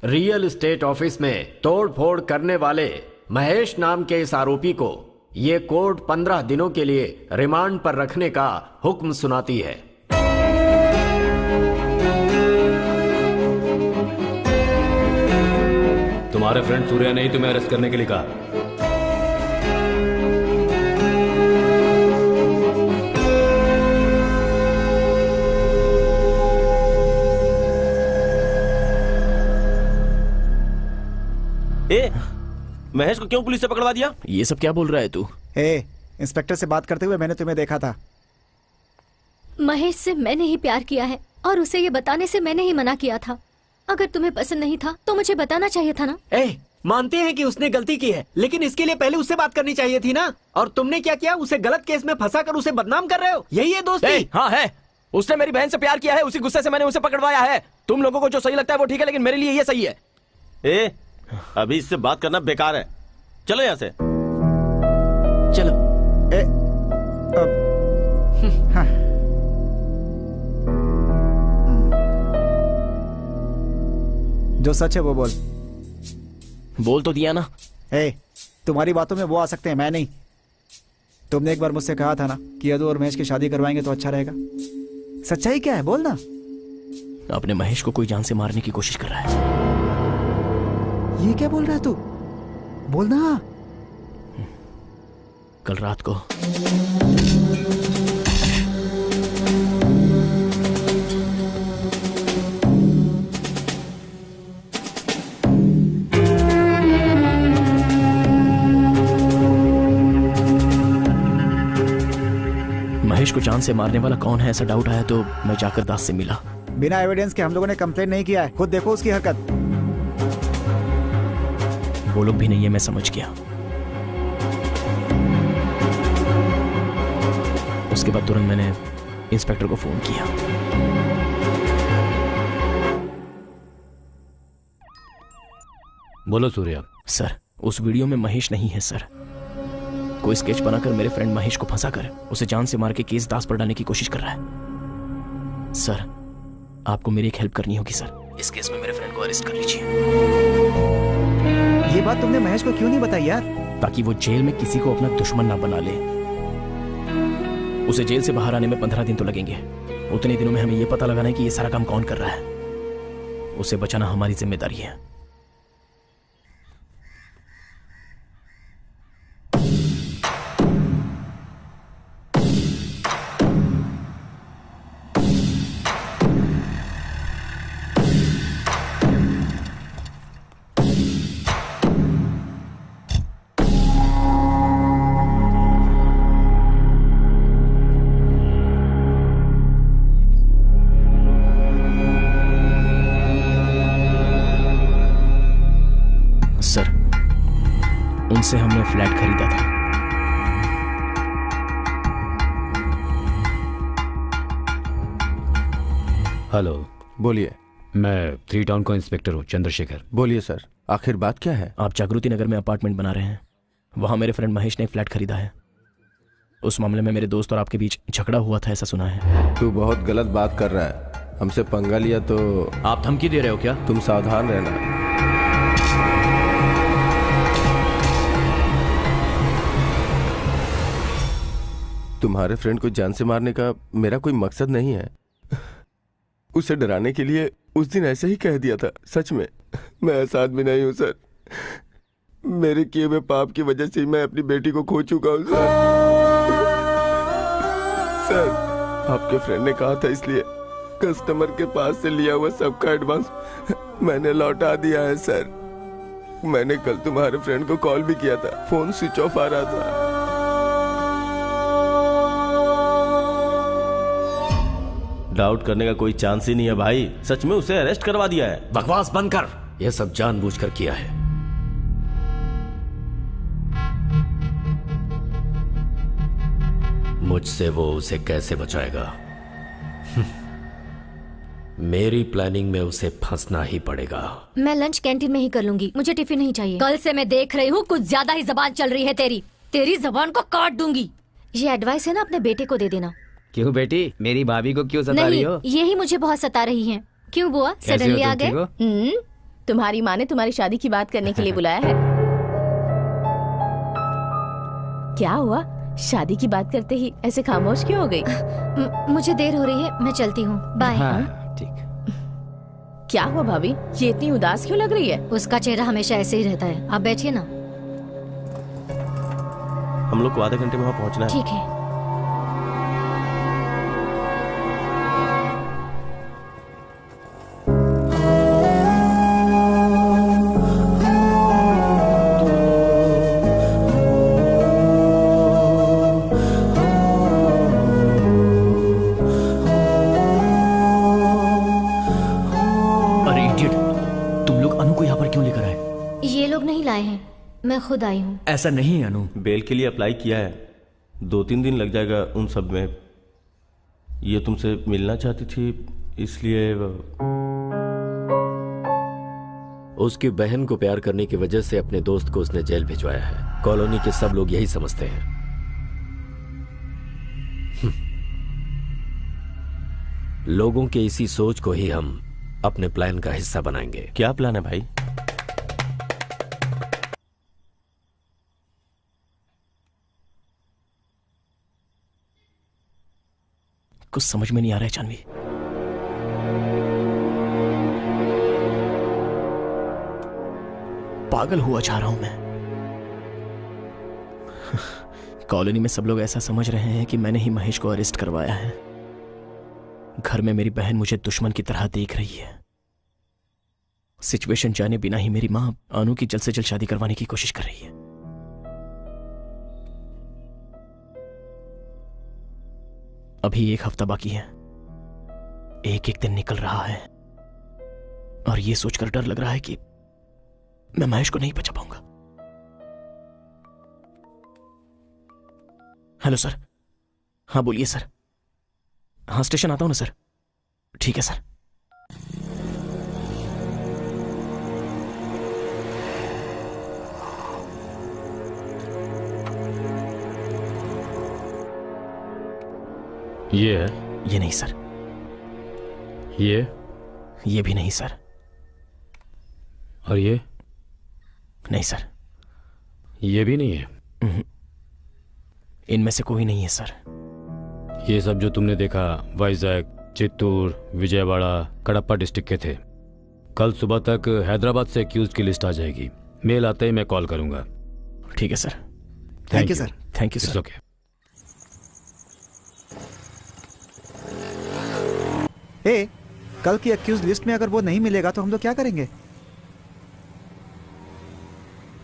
रियल एस्टेट ऑफिस में तोड़फोड़ करने वाले महेश नाम के इस आरोपी को ये कोर्ट 15 दिनों के लिए रिमांड पर रखने का हुक्म सुनाती है। तुम्हारे फ्रेंड सूर्या ने ही तुम्हें अरेस्ट करने के लिए कहा। महेश को क्यों पुलिस से पकड़वा दिया? ये सब क्या बोल रहा है तू? इंस्पेक्टर से बात करते हुए मैंने तुम्हें देखा था। महेश से मैंने ही प्यार किया है और उसे ये बताने से मैंने ही मना किया था। अगर तुम्हें पसंद नहीं था तो मुझे बताना चाहिए था ना। मानते हैं कि उसने गलती की है, लेकिन इसके लिए पहले उससे बात करनी चाहिए थी ना। और तुमने क्या किया? उसे गलत केस में फंसा कर उसे बदनाम कर रहे हो। यही है दोस्ती? हाँ है। उसने मेरी बहन से प्यार किया है, उसी गुस्से से मैंने उसे पकड़वाया है। तुम लोगों को जो सही लगता है वो ठीक है, लेकिन मेरे लिए ये सही है। अभी इससे बात करना बेकार है, चलो यहाँ से। चलो। जो सच है वो बोल। बोल तो दिया ना। तुम्हारी बातों में वो आ सकते हैं, मैं नहीं। तुमने एक बार मुझसे कहा था ना कि यदु और महेश की शादी करवाएंगे तो अच्छा रहेगा। सच्चाई क्या है, बोल ना। अपने महेश को कोई जान से मारने की कोशिश कर रहा है। ये क्या बोल रहा है तू? बोलना। कल रात को महेश को जान से मारने वाला कौन है ऐसा डाउट आया तो मैं जाकर दास से मिला। बिना एविडेंस के हम लोगों ने कंप्लेंट नहीं किया है, खुद देखो उसकी हरकत। वो लोग भी नहीं है, मैं समझ गया। उसके बाद तुरंत मैंने इंस्पेक्टर को फोन किया। बोलो सूर्या। सर, उस वीडियो में महेश नहीं है सर। कोई स्केच बनाकर मेरे फ्रेंड महेश को फंसाकर उसे जान से मार के केस दास पर डालने की कोशिश कर रहा है। सर, आपको मेरी एक हेल्प करनी होगी सर। इस केस में मेरे फ्रेंड को अरेस्ट कर लीजिए। ये बात तुमने महेश को क्यों नहीं बताई यार? ताकि वो जेल में किसी को अपना दुश्मन ना बना ले। उसे जेल से बाहर आने में 15 दिन तो लगेंगे। उतने दिनों में हमें यह पता लगाना है कि ये सारा काम कौन कर रहा है। उसे बचाना हमारी जिम्मेदारी है। उनसे हमने फ्लैट खरीदा था। हेलो। बोलिए। मैं 3 टाउन का इंस्पेक्टर हूँ, चंद्रशेखर। बोलिए सर, आखिर बात क्या है? आप जागृति नगर में अपार्टमेंट बना रहे हैं, वहां मेरे फ्रेंड महेश ने एक फ्लैट खरीदा है। उस मामले में मेरे दोस्त और आपके बीच झगड़ा हुआ था ऐसा सुना है। तू बहुत गलत बात कर रहा है। हमसे पंगा लिया तो आप धमकी दे रहे हो क्या? तुम सावधान रहना। तुम्हारे फ्रेंड को जान से मारने का मेरा कोई मकसद नहीं है। उसे डराने के लिए उस दिन ऐसे ही कह दिया था। सच में मैं ऐसा आदमी नहीं हूं सर। मेरे किए हुए पाप की वजह से मैं अपनी बेटी को खो चुका हूं सर। सर, आपके फ्रेंड ने कहा था इसलिए कस्टमर के पास से लिया हुआ सबका एडवांस मैंने लौटा दिया है सर। मैंने कल तुम्हारे फ्रेंड को कॉल भी किया था, फोन स्विच ऑफ आ रहा था। डाउट करने का कोई चांस ही नहीं है भाई। सच में उसे अरेस्ट करवा दिया है। बकवास बंद कर। यह सब जानबूझकर किया है। मुझसे वो उसे कैसे बचाएगा? मेरी प्लानिंग में उसे फंसना ही पड़ेगा। मैं लंच कैंटीन में ही कर लूंगी, मुझे टिफिन नहीं चाहिए। कल से मैं देख रही हूँ कुछ ज्यादा ही जबान चल रही है तेरी। तेरी जबान को काट दूंगी। ये एडवाइस है ना, अपने बेटे को दे देना। क्यों बेटी, मेरी भाभी को क्यों सता रही हो? यही मुझे बहुत सता रही हैं। क्यों बुआ, सडनली आ गए? तुम्हारी माँ ने तुम्हारी शादी की बात करने के लिए बुलाया है। क्या हुआ, शादी की बात करते ही ऐसे खामोश क्यों हो गई? मुझे देर हो रही है, मैं चलती हूँ। बाय। ठीक। क्या हुआ भाभी, ये इतनी उदास क्यों लग रही है? उसका चेहरा हमेशा ऐसे ही रहता है। आप बैठिए ना। हम लोग को आधे घंटे में वहाँ पहुँचना है। ठीक है। मैं खुद आई हूँ। ऐसा नहीं है अनु। बेल के लिए अप्लाई किया है, 2-3 दिन लग जाएगा उन सब में। ये तुमसे मिलना चाहती थी इसलिए। उसकी बहन को प्यार करने की वजह से अपने दोस्त को उसने जेल भिजवाया है। कॉलोनी के सब लोग यही समझते हैं। लोगों के इसी सोच को ही हम अपने प्लान का हिस्सा बनाएंगे। क्या प्लान है भाई? कुछ समझ में नहीं आ रहा है जानवी। पागल हुआ जा रहा हूं मैं। कॉलोनी में सब लोग ऐसा समझ रहे हैं कि मैंने ही महेश को अरेस्ट करवाया है। घर में मेरी बहन मुझे दुश्मन की तरह देख रही है। सिचुएशन जाने बिना ही मेरी मां अनु की जल्द से जल्द शादी करवाने की कोशिश कर रही है। अभी 1 हफ्ता बाकी है। एक एक दिन निकल रहा है और यह सोचकर डर लग रहा है कि मैं महेश को नहीं बचा पाऊंगा। Hello sir. हाँ बोलिए सर। हाँ स्टेशन आता हूं ना सर। ठीक है सर। ये है? ये नहीं सर। ये भी नहीं सर। और ये? नहीं सर। ये भी नहीं है? इनमें से कोई नहीं है सर। ये सब जो तुमने देखा वाइजैक, चित्तूर, विजयवाड़ा, कडप्पा डिस्ट्रिक्ट के थे। कल सुबह तक हैदराबाद से एक्यूज की लिस्ट आ जाएगी। मेल आते ही मैं कॉल करूंगा। ठीक है sir. Thank you sir. Thank you sir. Okay. ए, कल की एक्यूज लिस्ट में अगर वो नहीं मिलेगा तो हम लोग क्या करेंगे?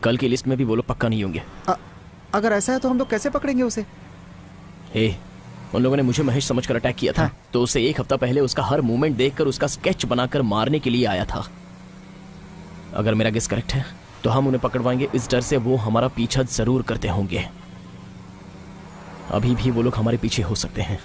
कल की लिस्ट में भी वो लोग पक्का नहीं होंगे। अगर ऐसा है तो हम लोग कैसे पकड़ेंगे उसे? उन लोगों ने मुझे महेश समझकर अटैक किया था। तो उसे 1 हफ्ता पहले उसका हर मूवमेंट देखकर उसका स्केच बनाकर मारने के लिए आया था। अगर मेरा गेस करेक्ट है तो हम उन्हें पकड़वाएंगे। इस डर से वो हमारा पीछा जरूर करते होंगे। अभी भी वो लोग हमारे पीछे हो सकते हैं।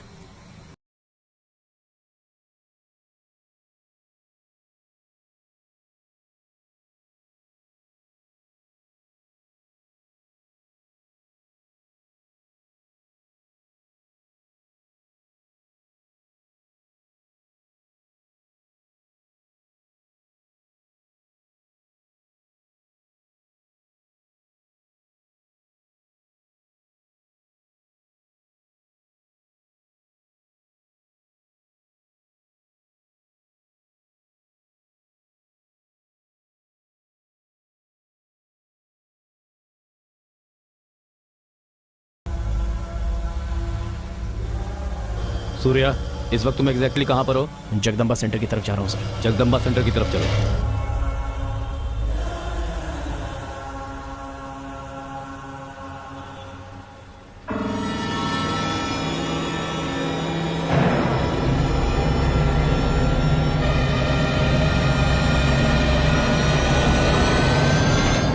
सूर्या, इस वक्त तुम एग्जैक्टली कहां पर हो? जगदम्बा सेंटर की तरफ जा रहा हूं सर। जगदम्बा सेंटर की तरफ चलो।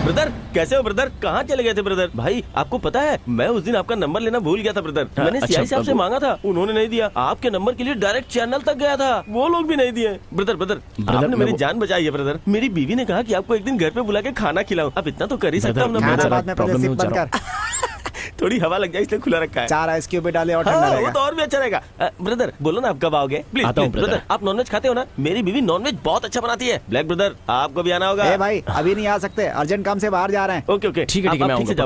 ब्रदर कैसे हो ब्रदर? कहाँ चले गए थे ब्रदर? भाई आपको पता है मैं उस दिन आपका नंबर लेना भूल गया था ब्रदर। मैंने सीआई साहब से मांगा था, उन्होंने नहीं दिया। आपके नंबर के लिए डायरेक्ट चैनल तक गया था, वो लोग भी नहीं दिए। ब्रदर आपने मेरी जान बचाई है ब्रदर। मेरी बीवी ने कहा कि आपको एक दिन घर पे बुला के खाना खिलाऊं। अब इतना तो कर ही सकता हूँ ना ब्रदर। थोड़ी हवा लग जाए इसलिए खुला रखा है। 4 आइस क्यूब भी डाले और ठंडा रहेगा। वो तो और भी अच्छा रहेगा। ब्रदर बोलो ना आप कब आओगे? Please brother. आप नॉनवेज खाते हो ना? मेरी बीवी नॉनवेज बहुत अच्छा बनाती है। ब्लैक ब्रदर आपको भी आना होगा। भाई अभी नहीं आ सकते, अर्जेंट काम से बाहर जा रहे हैं। ओके ठीक है मैं आऊंगा।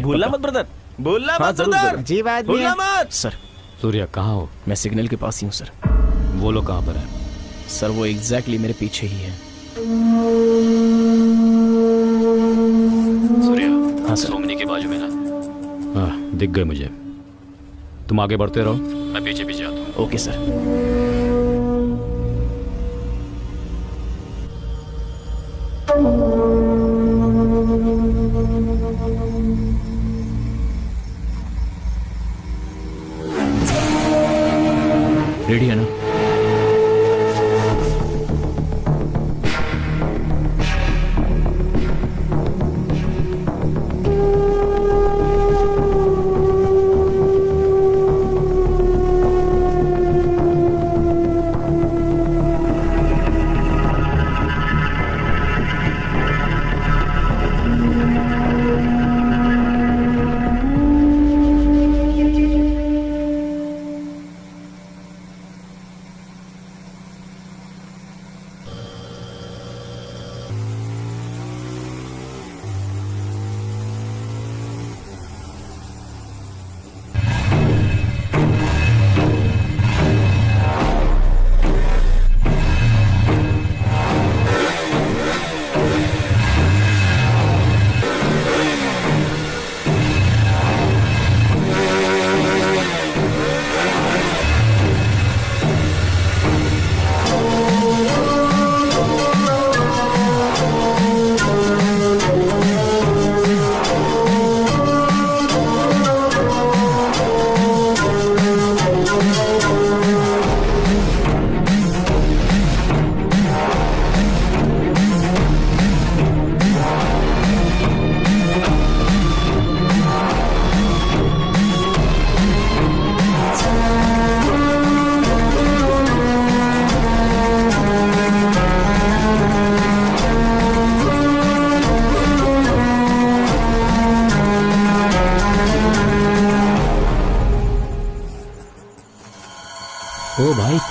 भूलना मत ब्रदर, भूलना मत ब्रदर। जी बात भूलना मत। सर सूर्या कहाँ हो? मैं सिग्नल के पास ही हूँ सर। वो लोग कहाँ पर है? सर वो एग्जैक्टली मेरे पीछे ही है। सूर्या हाँ सर। सोमनी के बाजू में ना? हाँ दिख गए मुझे। तुम आगे बढ़ते रहो, मैं पीछे पीछे आता हूँ। Okay sir. रेडी है ना?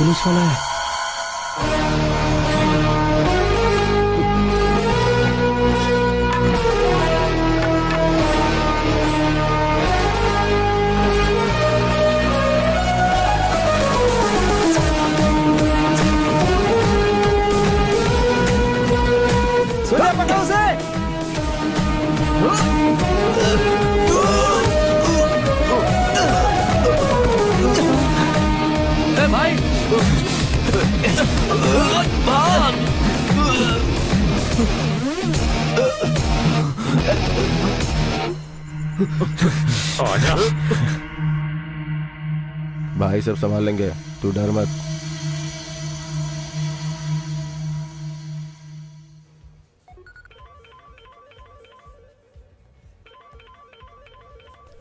पुलिस वाला है। सूर्या पकड़ो उसे। भाई आजा। भाई सब संभाल लेंगे, तू डर मत।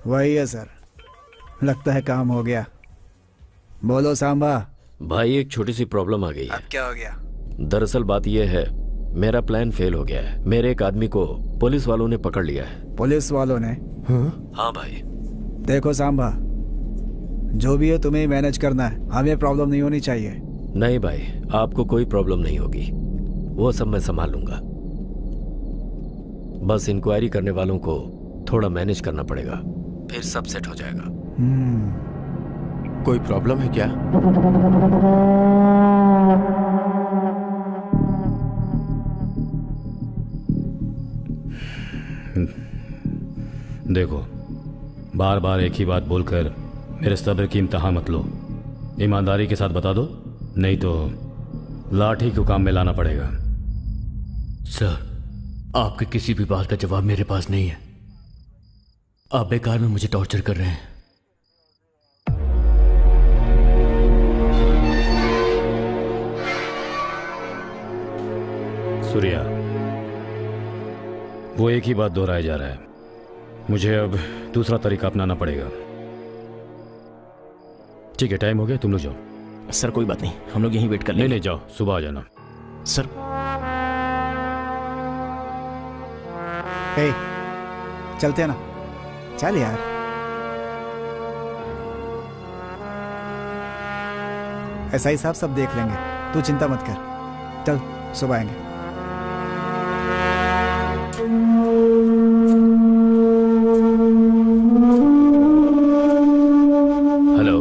वही है सर, लगता है काम हो गया। बोलो सांबा। भाई एक छोटी सी प्रॉब्लम आ गई है। अब क्या हो गया? दरअसल बात यह है, मेरा प्लान फेल हो गया है। मेरे एक आदमी को पुलिस वालों ने पकड़ लिया है। पुलिस वालों ने? हाँ भाई। देखो सांबा, जो भी है तुम्हें मैनेज करना है, हमें प्रॉब्लम नहीं होनी चाहिए। नहीं भाई, आपको कोई प्रॉब्लम नहीं होगी, वो सब मैं संभाल लूंगा। बस इंक्वायरी करने वालों को थोड़ा मैनेज करना पड़ेगा, फिर सब सेट हो जाएगा। कोई प्रॉब्लम है क्या? देखो, बार बार एक ही बात बोलकर मेरे सब्र की इम्तिहान मत लो। ईमानदारी के साथ बता दो, नहीं तो लाठी को काम में लाना पड़ेगा। सर, आपके किसी भी बात का जवाब मेरे पास नहीं है। आप बेकार में मुझे टॉर्चर कर रहे हैं। सूर्या, वो एक ही बात दोहराया जा रहा है। मुझे अब दूसरा तरीका अपनाना पड़ेगा। ठीक है, टाइम हो गया, तुम लोग जाओ। सर कोई बात नहीं, हम लोग यहीं वेट कर लेंगे। नहीं, जाओ, सुबह आ जाना। सर चलते हैं ना? चल यार। ऐसा ही साहब सब देख लेंगे, तू चिंता मत कर। चल, सुबह आएंगे। हेलो,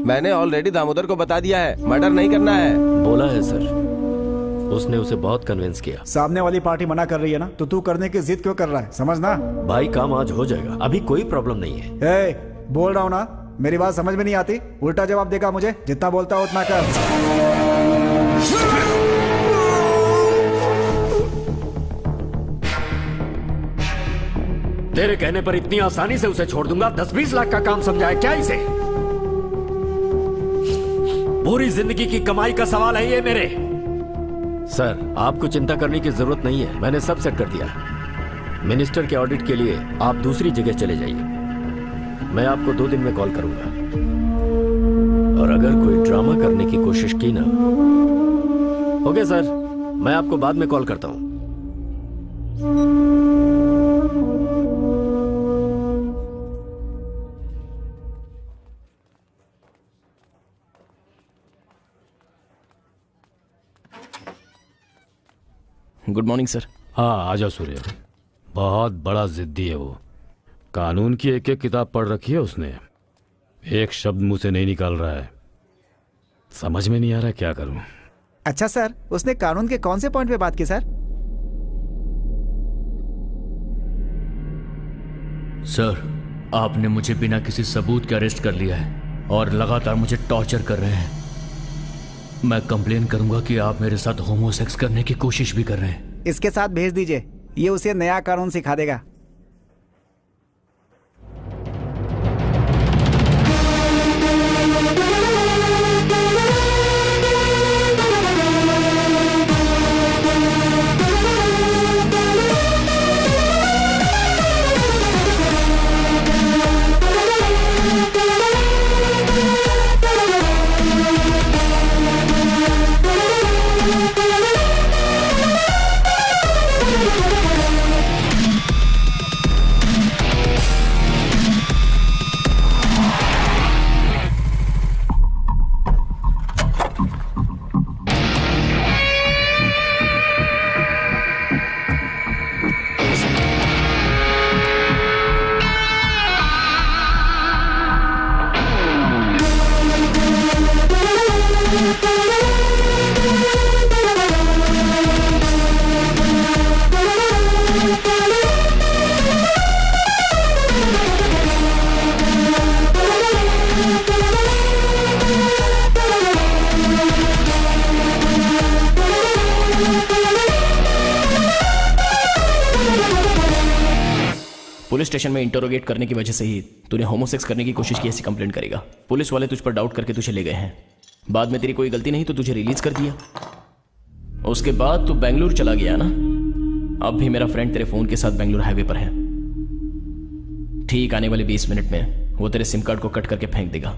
मैंने ऑलरेडी दामोदर को बता दिया है, मर्डर नहीं करना है। बोला है सर, उसने उसे बहुत कन्विंस किया। सामने वाली पार्टी मना कर रही है ना, तो तू करने की जिद क्यों कर रहा है? समझना भाई, काम आज हो जाएगा, अभी कोई प्रॉब्लम नहीं है। बोल रहा हूँ ना, मेरी बात समझ में नहीं आती? उल्टा जवाब देगा मुझे, जितना बोलता हो उतना कर। तेरे कहने पर इतनी आसानी से उसे छोड़ दूंगा? 10-20 लाख का काम समझा है क्या इसे? पूरी जिंदगी की कमाई का सवाल है ये मेरे। सर, आपको चिंता करने की जरूरत नहीं है, मैंने सब सेट कर दिया। मिनिस्टर के ऑडिट के लिए आप दूसरी जगह चले जाइए, मैं आपको 2 दिन में कॉल करूंगा। और अगर कोई ड्रामा करने की कोशिश की ना। ओके सर, मैं आपको बाद में कॉल करता हूं। Good morning sir. हाँ, आ जाओ सूर्य। बहुत बड़ा जिद्दी है वो। कानून की एक एक किताब पढ़ रखी है उसने, एक शब्द मुंह से नहीं निकाल रहा है। समझ में नहीं आ रहा क्या करूं। अच्छा सर, उसने कानून के कौन से पॉइंट पे बात की सर? सर, आपने मुझे बिना किसी सबूत के अरेस्ट कर लिया है और लगातार मुझे टॉर्चर कर रहे हैं। मैं कंप्लेन करूंगा कि आप मेरे साथ होमोसेक्स करने की कोशिश भी कर रहे हैं। इसके साथ भेज दीजिए, ये उसे नया कानून सिखा देगा। पुलिस स्टेशन में इंटरोगेट करने की वजह से ही तूने होमोसेक्स करने की कोशिश की ऐसी कंप्लेंट करेगा। पुलिस वाले तुझ पर डाउट करके तुझे ले गए हैं। बाद में तेरी कोई गलती नहीं तो तुझे रिलीज कर दिया। उसके बाद तू बेंगलुरु चला गया ना। अब भी मेरा फ्रेंड तेरे फोन के साथ बेंगलुरु हाईवे पर है। ठीक आने वाले 20 मिनट में वो तेरे सिम कार्ड को कट करके फेंक देगा।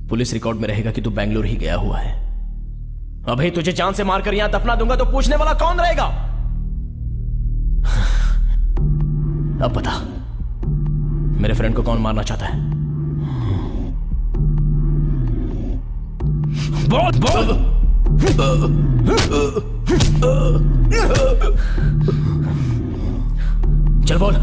पुलिस रिकॉर्ड में रहेगा कि तू बेंगलुरु ही गया हुआ है। अभी तुझे जान से मारकर यहां दफना दूंगा तो पूछने वाला कौन रहेगा? अब बता, मेरे फ्रेंड को कौन मारना चाहता है? बोल बोल। चल बोल।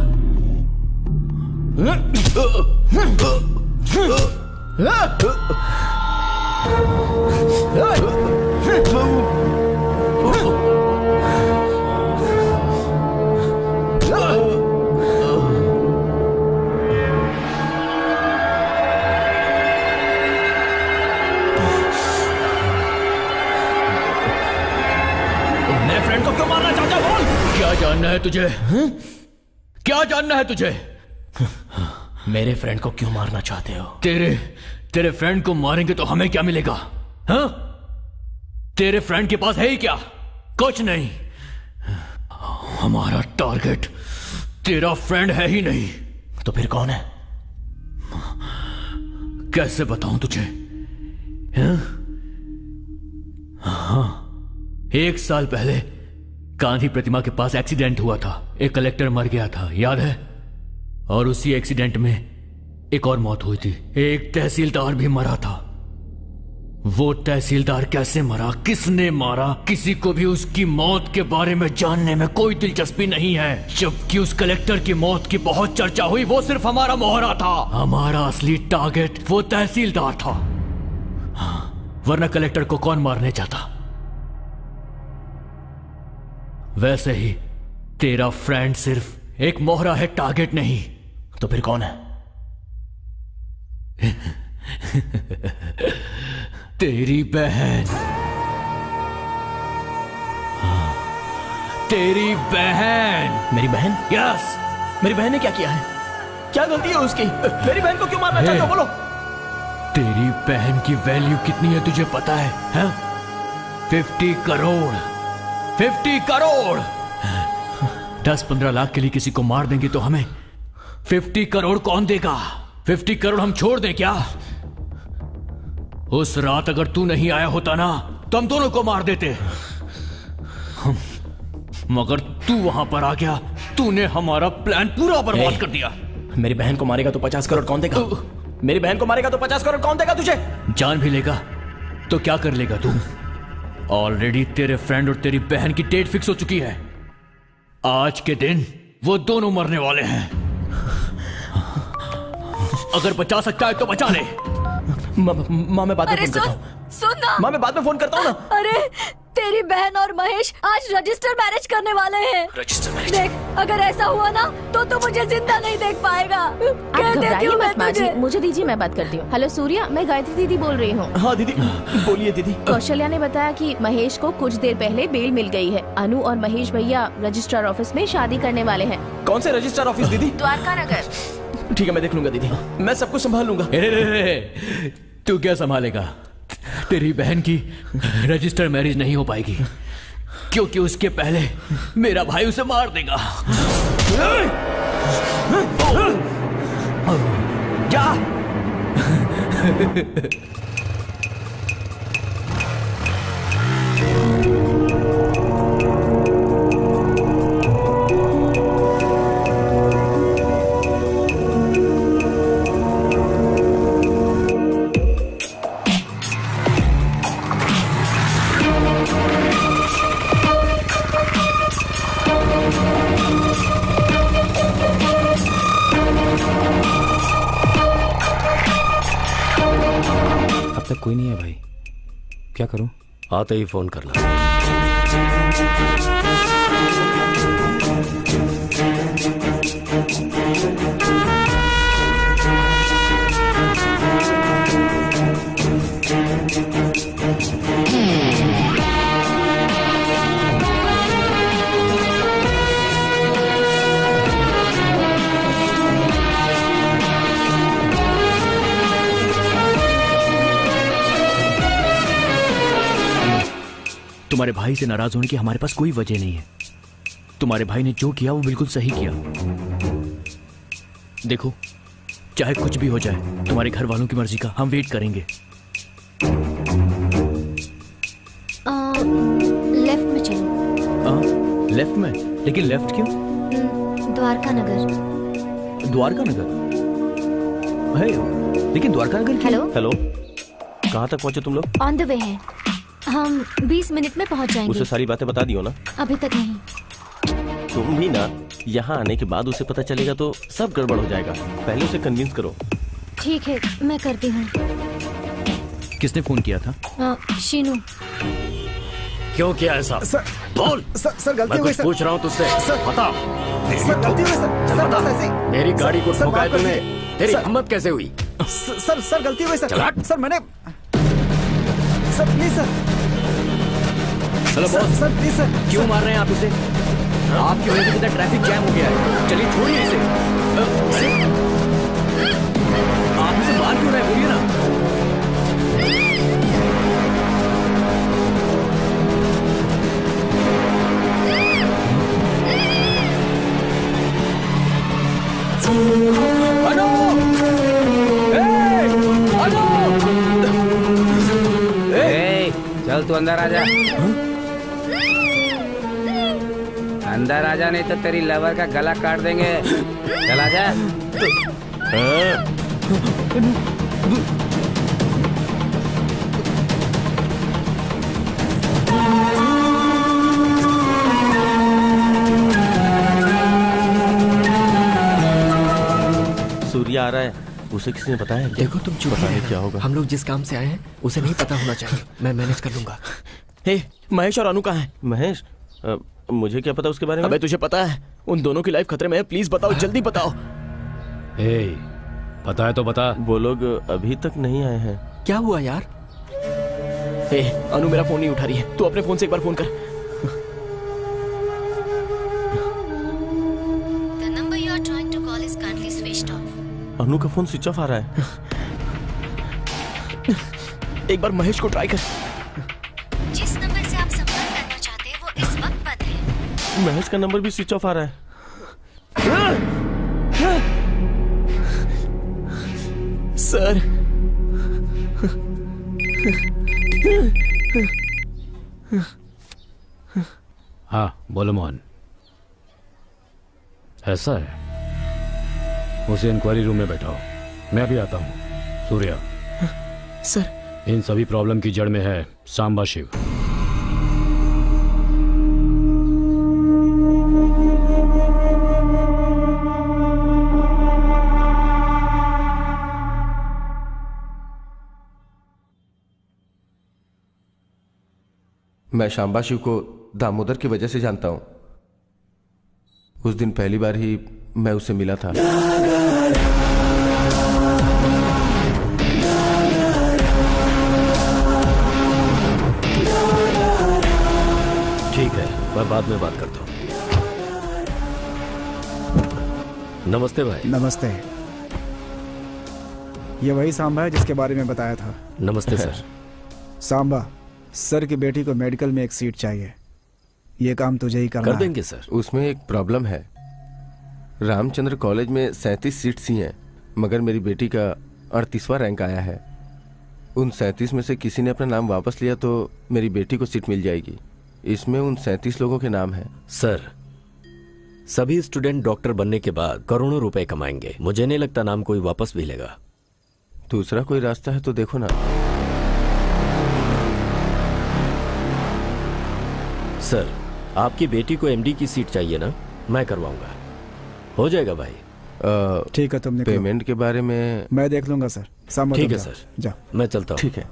क्या जानना है तुझे? क्या जानना है तुझे? मेरे फ्रेंड को क्यों मारना चाहते हो? तेरे फ्रेंड को मारेंगे तो हमें क्या मिलेगा? हाँ? तेरे फ्रेंड के पास है ही क्या? कुछ नहीं। हमारा टारगेट तेरा फ्रेंड है ही नहीं। तो फिर कौन है? कैसे बताऊं तुझे? हाँ, 1 साल पहले गांधी प्रतिमा के पास एक्सीडेंट हुआ था। एक कलेक्टर मर गया था, याद है? और उसी एक्सीडेंट में एक और मौत हुई थी। एक तहसीलदार भी मरा था। वो तहसीलदार कैसे मरा, किसने मारा, किसी को भी उसकी मौत के बारे में जानने में कोई दिलचस्पी नहीं है। जबकि उस कलेक्टर की मौत की बहुत चर्चा हुई। वो सिर्फ हमारा मोहरा था। हमारा असली टारगेट वो तहसीलदार था। वरना कलेक्टर को कौन मारने चाहता? वैसे ही तेरा फ्रेंड सिर्फ एक मोहरा है, टारगेट नहीं। तो फिर कौन है? तेरी बहन। तेरी बहन। मेरी बहन? यस। मेरी बहन ने क्या किया है? क्या गलती है उसकी? मेरी बहन को क्यों मारना चाहते हो? बोलो। तेरी बहन की वैल्यू कितनी है तुझे पता है? हाँ? 50 करोड़। 50 करोड़। 10-15 लाख के लिए किसी को मार देंगे तो हमें 50 करोड़ कौन देगा? 50 करोड़ हम छोड़ दें क्या? उस रात अगर तू नहीं आया होता ना तो हम दोनों को मार देते। मगर तू वहां पर आ गया, तूने हमारा प्लान पूरा बर्बाद कर दिया। मेरी बहन को मारेगा तो 50 करोड़ कौन देगा? मेरी बहन को मारेगा तो 50 करोड़ कौन देगा तुझे? जान भी लेगा तो क्या कर लेगा तू? ऑलरेडी तेरे फ्रेंड और तेरी बहन की डेट फिक्स हो चुकी है। आज के दिन वो दोनों मरने वाले हैं। अगर बचा सकता है तो बचा ले। माँ मैं बाद में फोन करता हूँ। सुन ना। माँ मैं बाद में फोन करता हूँ ना। अरे तेरी बहन और महेश आज रजिस्टर मैरिज करने वाले हैं। Register marriage? देख, अगर ऐसा हुआ ना तो तू मुझे जिंदा नहीं देख पाएगा। आप घबराइए मत माँ जी, मुझे दीजिए, मैं बात करती हूँ। हेलो सूर्या, मैं गायत्री दीदी बोल रही हूँ। हाँ दीदी, बोलिए दीदी। कौशल्या ने बताया कि महेश को कुछ देर पहले बेल मिल गई है। अनु और महेश भैया रजिस्ट्रार ऑफिस में शादी करने वाले हैं। कौन से रजिस्ट्रार ऑफिस दीदी? द्वारका नगर। ठीक है, मैं देख लूंगा दीदी। मैं सब कुछ संभाल लूंगा। तू क्या संभालेगा? तेरी बहन की रजिस्टर मैरिज नहीं हो पाएगी क्योंकि उसके पहले मेरा भाई उसे मार देगा। जा। तक कोई नहीं है भाई, क्या करूं? आते ही फोन करना। तुम्हारे भाई से नाराज होने की हमारे पास कोई वजह नहीं है। तुम्हारे भाई ने जो किया वो बिल्कुल सही किया। देखो, चाहे कुछ भी हो जाए, तुम्हारे घर वालों की मर्जी का हम वेट करेंगे। लेफ्ट में चलो। लेफ्ट में? लेकिन लेफ्ट क्यों? द्वारका नगर। द्वारका नगर? लेकिन द्वारका नगर? हेलो हेलो, कहाँ तक पहुँचे तुम लोग? ऑन द वे हैं। हम 20 मिनट में पहुँच जाएंगे। उसे सारी बातें बता दियो ना? अभी तक नहीं। तुम भी ना, यहाँ आने के बाद उसे पता चलेगा तो सब गड़बड़ हो जाएगा। पहले उसे कन्विंस करो। ठीक है, मैं करती हूँ। किसने फोन किया था? शीनू। क्यों किया ऐसा? सर बोल। सर गलती मैं हो गई कुछ सर। पूछ रहा हूँ तुझसे। सर बता। सर गलती हो गई सर। सर बस ऐसे ही। मेरी गाड़ी को सर, ठोका है माफ कर तूने। दीजिए। तेरी सर- हिम्मत कैसे हुई? सर गलती हो गई सर। सर मैंने सर प्लीज सर। चलो बॉस, सर प्लीज सर। क्यों मार रहे हैं आप इसे? आपकी वजह से कितना ट्रैफिक जैम हो गया है। चलिए छोड़िए इसे। आप इसे मार क्यों रहे हैं? बोलिए ना। अनु! अनु! चल तू अंदर आजा। अंदर आजा, नहीं तो तेरी लवर का गला काट देंगे। चल आजा। सूर्य आ रहा है, उसे किसी ने बताया क्या? देखो तुम चुप पता रहे नहीं क्या होगा। हम लोग जिस काम से आए हैं उसे नहीं पता होना चाहिए। मैं मैनेज कर लूंगा। हे, महेश और अनु कहाँ हैं? महेश, मुझे क्या पता उसके बारे में? अबे तुझे पता है, उन दोनों की लाइफ खतरे में है। प्लीज बताओ, जल्दी बताओ। पता है तो बता। वो लोग अभी तक नहीं आए हैं। क्या हुआ यार? हे, अनु मेरा फोन नहीं उठा रही है। तू अपने फोन से एक बार फोन कर। The number you are trying to call is currently switched off. अनु का फोन स्विच ऑफ आ रहा है। एक बार महेश को ट्राई कर। जिस नंबर से आप संपर्क करना चाहते हैं वो इस वक्त बंद है। महेश का नंबर भी स्विच ऑफ आ रहा है। सर, हाँ बोलो मोहन। ऐसा है, उसे इंक्वायरी रूम में बैठाओ। मैं अभी आता हूँ। सूर्या। सर, इन सभी प्रॉब्लम की जड़ में है सांबा शिव। मैं शांबा शिव को दामोदर की वजह से जानता हूं। उस दिन पहली बार ही मैं उससे मिला था। ठीक है, मैं बाद में बात करता हूँ। नमस्ते भाई। नमस्ते। ये वही सांबा है जिसके बारे में बताया था। नमस्ते सर। सांबा, सर की बेटी को मेडिकल में एक सीट चाहिए। ये काम तुझे ही करना कर देंगे सर। उसमें एक प्रॉब्लम है। रामचंद्र कॉलेज में 37 सीट्स ही हैं, मगर मेरी बेटी का 38वां रैंक आया है। उन 37 में से किसी ने अपना नाम वापस लिया तो मेरी बेटी को सीट मिल जाएगी। इसमें उन 37 लोगों के नाम हैं। सर, सभी स्टूडेंट डॉक्टर बनने के बाद करोड़ों रुपए कमाएंगे। मुझे नहीं लगता नाम कोई वापस भी लेगा। दूसरा कोई रास्ता है तो देखो ना। सर, आपकी बेटी को एमडी की सीट चाहिए ना? मैं करवाऊंगा। हो जाएगा भाई। ठीक है, तुमने पेमेंट के बारे में मैं देख लूंगा सर। सांबा, ठीक तुम है जाओ। सर, जाओ। मैं चलता हूँ। ठीक है।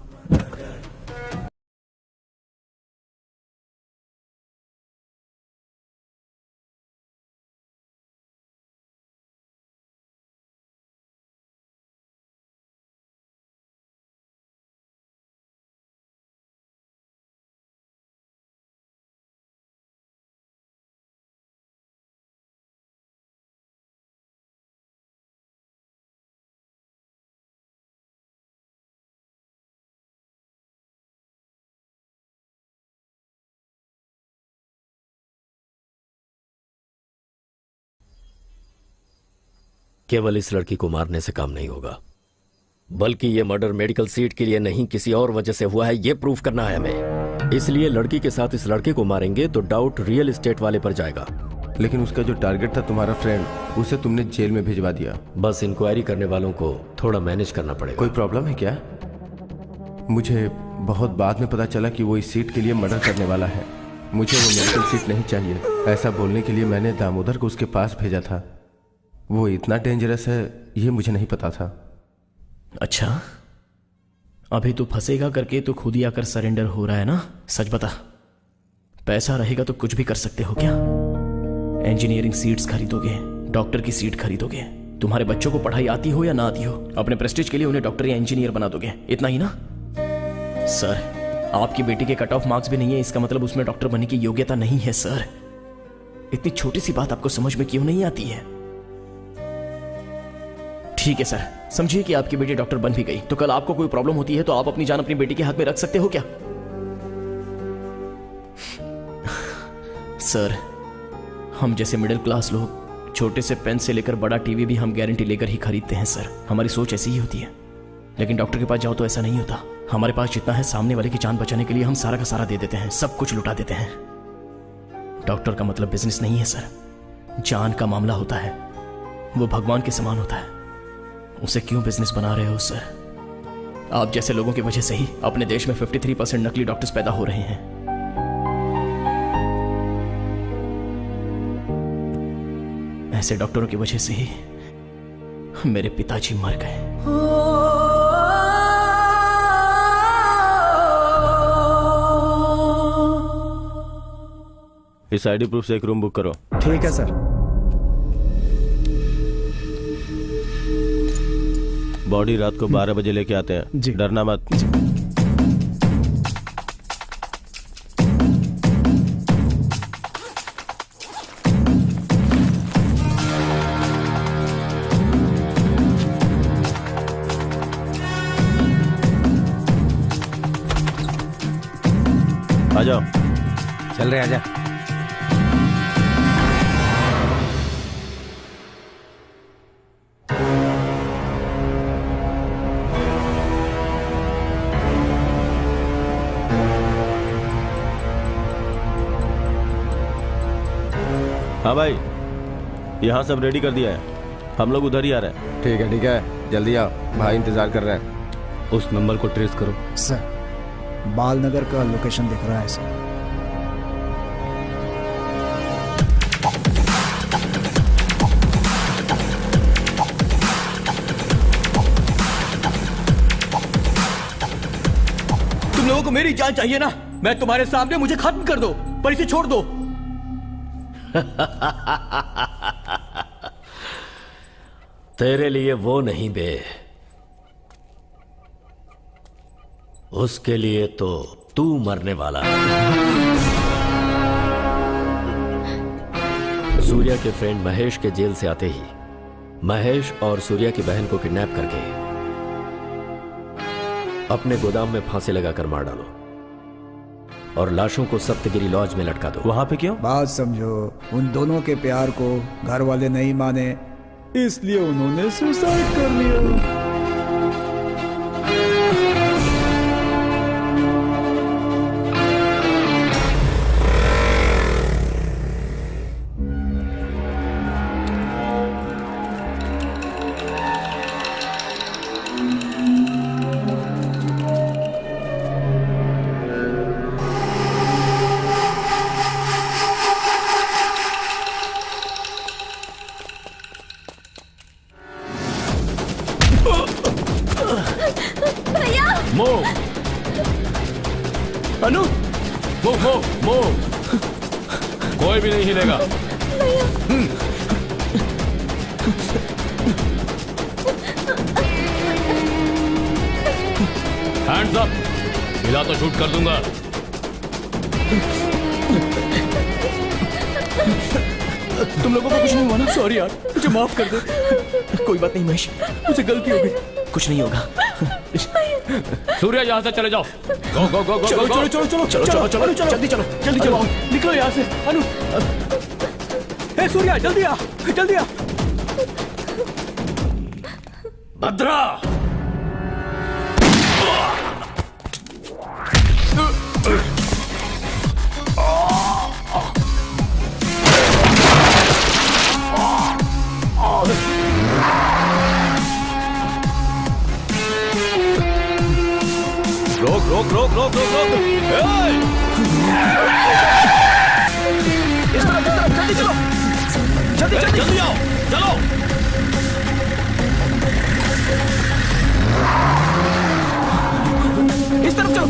केवल इस लड़की को मारने से काम नहीं होगा, बल्कि ये मर्डर मेडिकल सीट के लिए नहीं किसी और वजह से हुआ है, ये प्रूफ करना है हमें। इसलिए लड़की के साथ इस लड़के को मारेंगे तो डाउट रियल एस्टेट वाले पर जाएगा। लेकिन उसका जो टारगेट था तुम्हारा फ्रेंड, उसे तुमने जेल में भिजवा दिया। बस इंक्वायरी करने वालों को थोड़ा मैनेज करना पड़ेगा। कोई प्रॉब्लम है क्या? मुझे बहुत बाद में पता चला कि वो इस सीट के लिए मर्डर करने वाला है। मुझे वो मेडिकल सीट नहीं चाहिए, ऐसा बोलने के लिए मैंने दामोदर को उसके पास भेजा था। वो इतना डेंजरस है ये मुझे नहीं पता था। अच्छा, अभी तू फंसेगा करके तो खुद ही आकर सरेंडर हो रहा है ना? सच बता, पैसा रहेगा तो कुछ भी कर सकते हो क्या? इंजीनियरिंग सीट्स खरीदोगे, डॉक्टर की सीट खरीदोगे, तुम्हारे बच्चों को पढ़ाई आती हो या ना आती हो, अपने प्रेस्टीज के लिए उन्हें डॉक्टर या इंजीनियर बना दोगे, इतना ही ना? सर, आपकी बेटी के कट ऑफ मार्क्स भी नहीं है, इसका मतलब उसमें डॉक्टर बनने की योग्यता नहीं है। सर, इतनी छोटी सी बात आपको समझ में क्यों नहीं आती है? ठीक है सर, समझिए कि आपकी बेटी डॉक्टर बन भी गई तो कल आपको कोई प्रॉब्लम होती है तो आप अपनी जान अपनी बेटी के हाथ में रख सकते हो क्या? सर, हम जैसे मिडिल क्लास लोग छोटे से पेन से लेकर बड़ा टीवी भी हम गारंटी लेकर ही खरीदते हैं। सर, हमारी सोच ऐसी ही होती है। लेकिन डॉक्टर के पास जाओ तो ऐसा नहीं होता। हमारे पास जितना है सामने वाले की जान बचाने के लिए हम सारा का सारा दे देते हैं, सब कुछ लुटा देते हैं। डॉक्टर का मतलब बिजनेस नहीं है सर, जान का मामला होता है, वो भगवान के समान होता है। उसे क्यों बिजनेस बना रहे हो सर? आप जैसे लोगों की वजह से ही अपने देश में 53% नकली डॉक्टर्स पैदा हो रहे हैं। ऐसे डॉक्टरों की वजह से ही मेरे पिताजी मर गए। इस आईडी प्रूफ से एक रूम बुक करो। ठीक है सर। बॉडी रात को 12 बजे लेके आते हैं जी। डरना मत जी। आ जाओ। चल रहे, आजा। हाँ भाई, यहाँ सब रेडी कर दिया है, हम लोग उधर ही आ रहे हैं। ठीक है, जल्दी आओ, भाई इंतजार कर रहे हैं। उस नंबर को ट्रेस करो। सर, बालनगर का लोकेशन दिख रहा है सर। तुम लोगों को मेरी जान चाहिए ना? मैं तुम्हारे सामने, मुझे खत्म कर दो पर इसे छोड़ दो। तेरे लिए वो नहीं बे, उसके लिए तो तू मरने वाला है। सूर्या के फ्रेंड महेश के जेल से आते ही महेश और सूर्या की बहन को किडनैप करके अपने गोदाम में फांसी लगाकर मार डालो और लाशों को सप्तगिरी लॉज में लटका दो। वहां पे क्यों? बात समझो, उन दोनों के प्यार को घर वाले नहीं माने, इसलिए उन्होंने सुसाइड कर लिया। अनु, मूव। कोई भी नहीं हिलेगा। हैंड्स अप, हिला तो शूट कर दूंगा। तुम लोगों को कुछ नहीं हुआ ना? सॉरी यार, मुझे माफ कर दे। कोई बात नहीं महेश, मुझे गलती हो गई, कुछ नहीं होगा। सूर्या, यहाँ से चले जाओ। गो गो गो गो चलो गो। चलो चलो चलो चलो चलो चलो जल्दी चलो जल्दी चलो, निकलो यहाँ से। अनु, हे सूर्या, जल्दी आ, जल्दी आ। भद्रा। रोक रोक रोक रोक रोक रोक। इस तरफ जल्दी चलो, जल्दी जल्दी जल्दी आओ, चलो। इस तरफ चलो।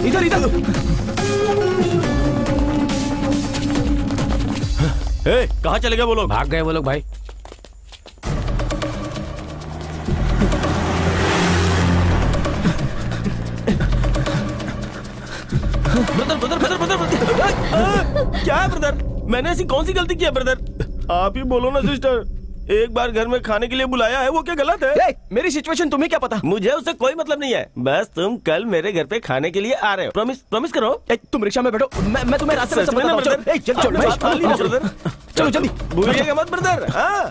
इधर इधर। कहाँ चले गए वो लोग? भाग गए वो लोग भाई। Brother brother brother brother brother क्या है ब्रदर? मैंने ऐसी कौन सी गलती की है ब्रदर? आप ही बोलो ना सिस्टर। एक बार घर में खाने के लिए बुलाया है, वो क्या गलत है? मेरी सिचुएशन तुम्हें क्या पता? मुझे उससे कोई मतलब नहीं है। बस तुम कल मेरे घर पे खाने के लिए आ रहे हो। प्रॉमिस प्रॉमिस करो। तुम रिक्शा में बैठो, मैं तुम्हें रास्ते में समझाता हूं। ब्रदर चलो जल्दी, भूलिएगा मत ब्रदर। हाँ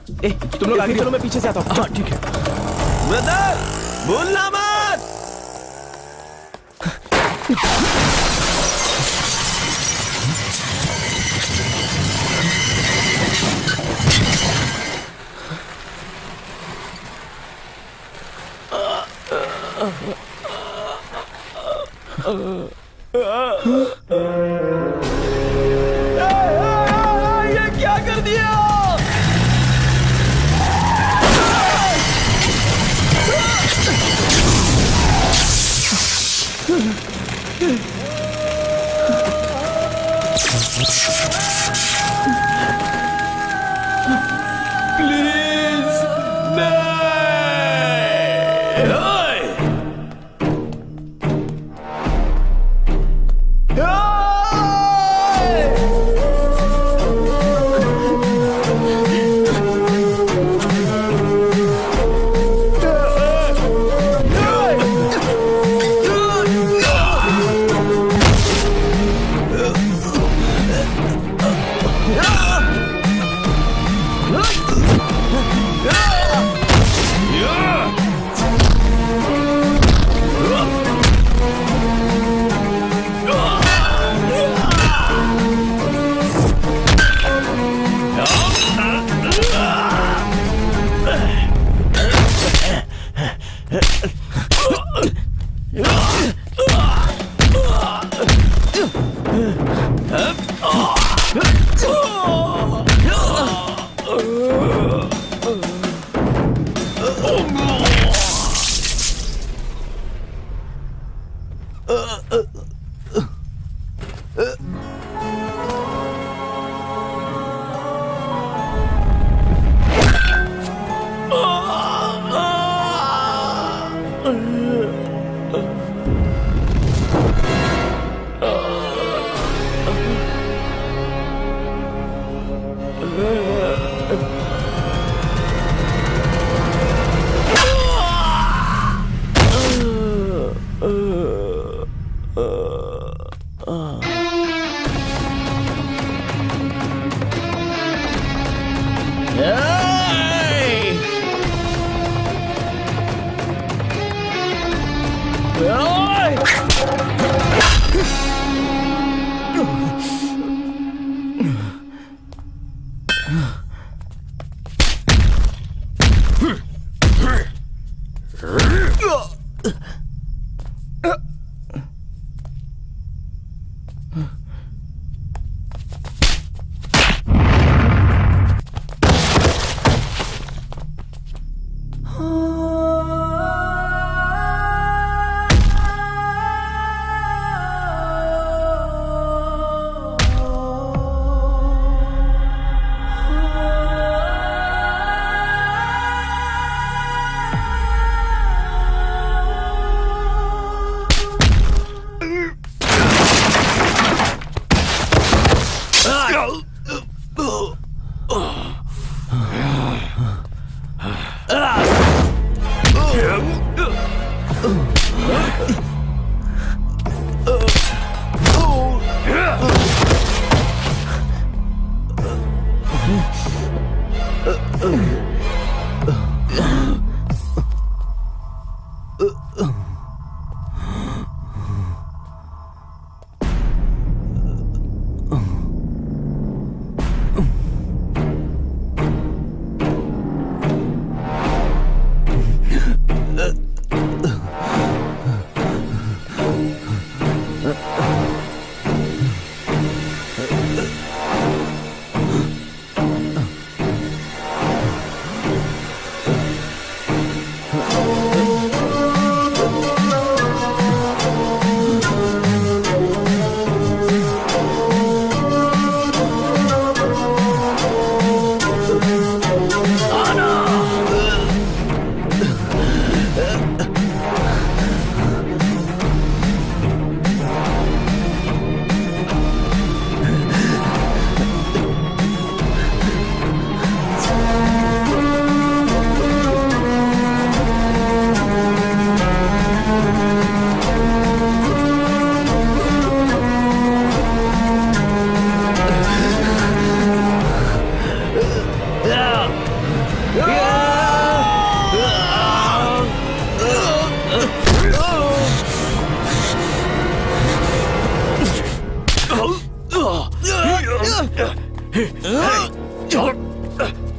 तुम लोग आगे चलो, मैं पीछे से आता हूँ। हाँ ठीक है ब्रदर, भूलना मत। ये क्या कर दिया? प्लीज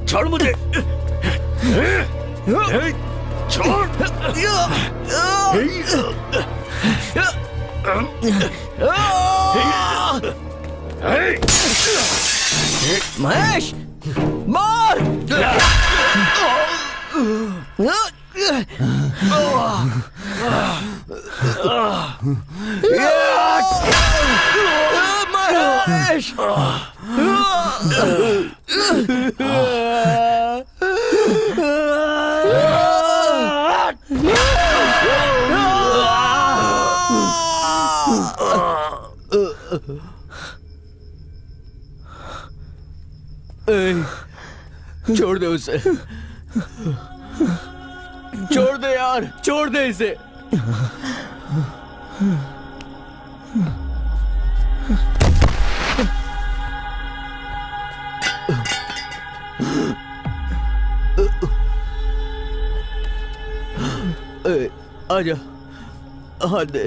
छोड़ मुझे, छोड़। महेश, मार। महेश, छोड़ दे उसे, छोड़ दे यार, छोड़ दे इसे। आजा, हाथ दे।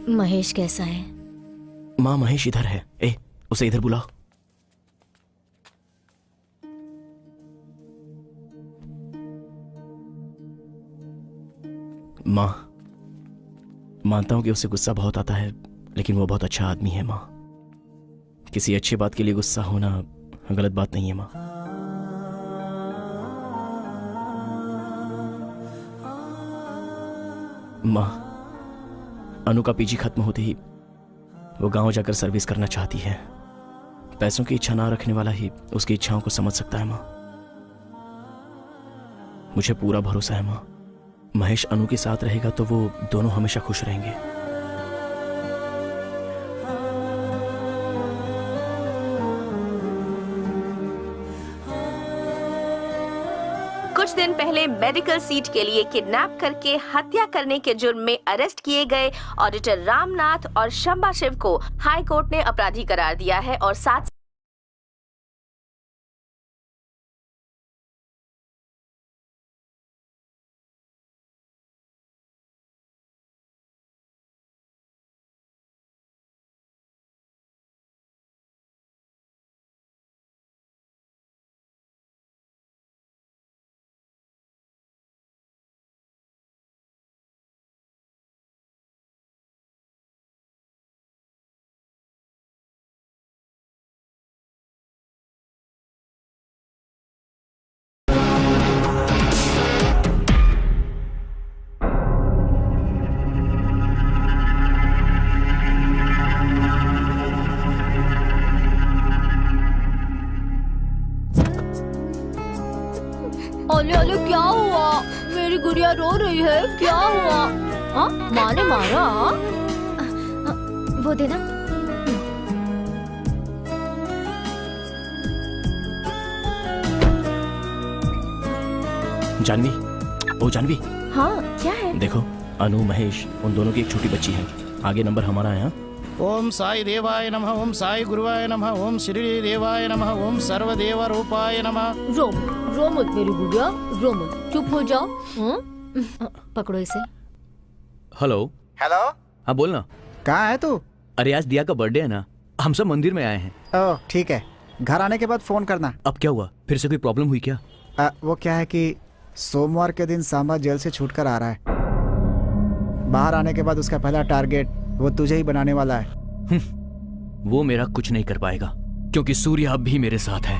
महेश कैसा है? माँ, महेश इधर है। उसे इधर बुलाओ। माँ, मानता हूं कि उसे गुस्सा बहुत आता है, लेकिन वो बहुत अच्छा आदमी है। माँ, किसी अच्छी बात के लिए गुस्सा होना गलत बात नहीं है। माँ, माँ, अनु का पीजी खत्म होते ही वो गांव जाकर सर्विस करना चाहती है। पैसों की इच्छा ना रखने वाला ही उसकी इच्छाओं को समझ सकता है। माँ, मुझे पूरा भरोसा है। माँ, महेश अनु के साथ रहेगा तो वो दोनों हमेशा खुश रहेंगे। कुछ दिन पहले मेडिकल सीट के लिए किडनैप करके हत्या करने के जुर्म में अरेस्ट किए गए ऑडिटर रामनाथ और शंबा शिव को हाई कोर्ट ने अपराधी करार दिया है और 7 ओले ओले क्या हुआ? मेरी गुड़िया रो रही है, क्या हुआ? हाँ, माँ ने मारा? वो देना। जानवी, ओ जानवी। हाँ, क्या है? देखो, अनु महेश उन दोनों की एक छोटी बच्ची है। आगे नंबर हमारा है। ओम साई देवाय नमः, ओम साई गुरुवाय नमः, ओम श्री देवाय नमः, ओम सर्वदेव रूपाय नमः। रो मत मेरी गुड़िया, रो मत, चुप हो जाओ। पकड़ो इसे। हेलो। हेलो। हाँ बोलना। कहाँ है तू? अरे आज दिया का बर्थडे है ना, हम सब मंदिर में आए हैं। ओह ठीक है, घर आने के बाद फोन करना। अब क्या हुआ, फिर से कोई प्रॉब्लम हुई क्या? वो क्या है कि सोमवार के दिन सांबा जेल से छूटकर आ रहा है। बाहर आने के बाद उसका पहला टारगेट वो तुझे ही बनाने वाला है। वो मेरा कुछ नहीं कर पाएगा, क्योंकि सूर्य अब भी मेरे साथ है।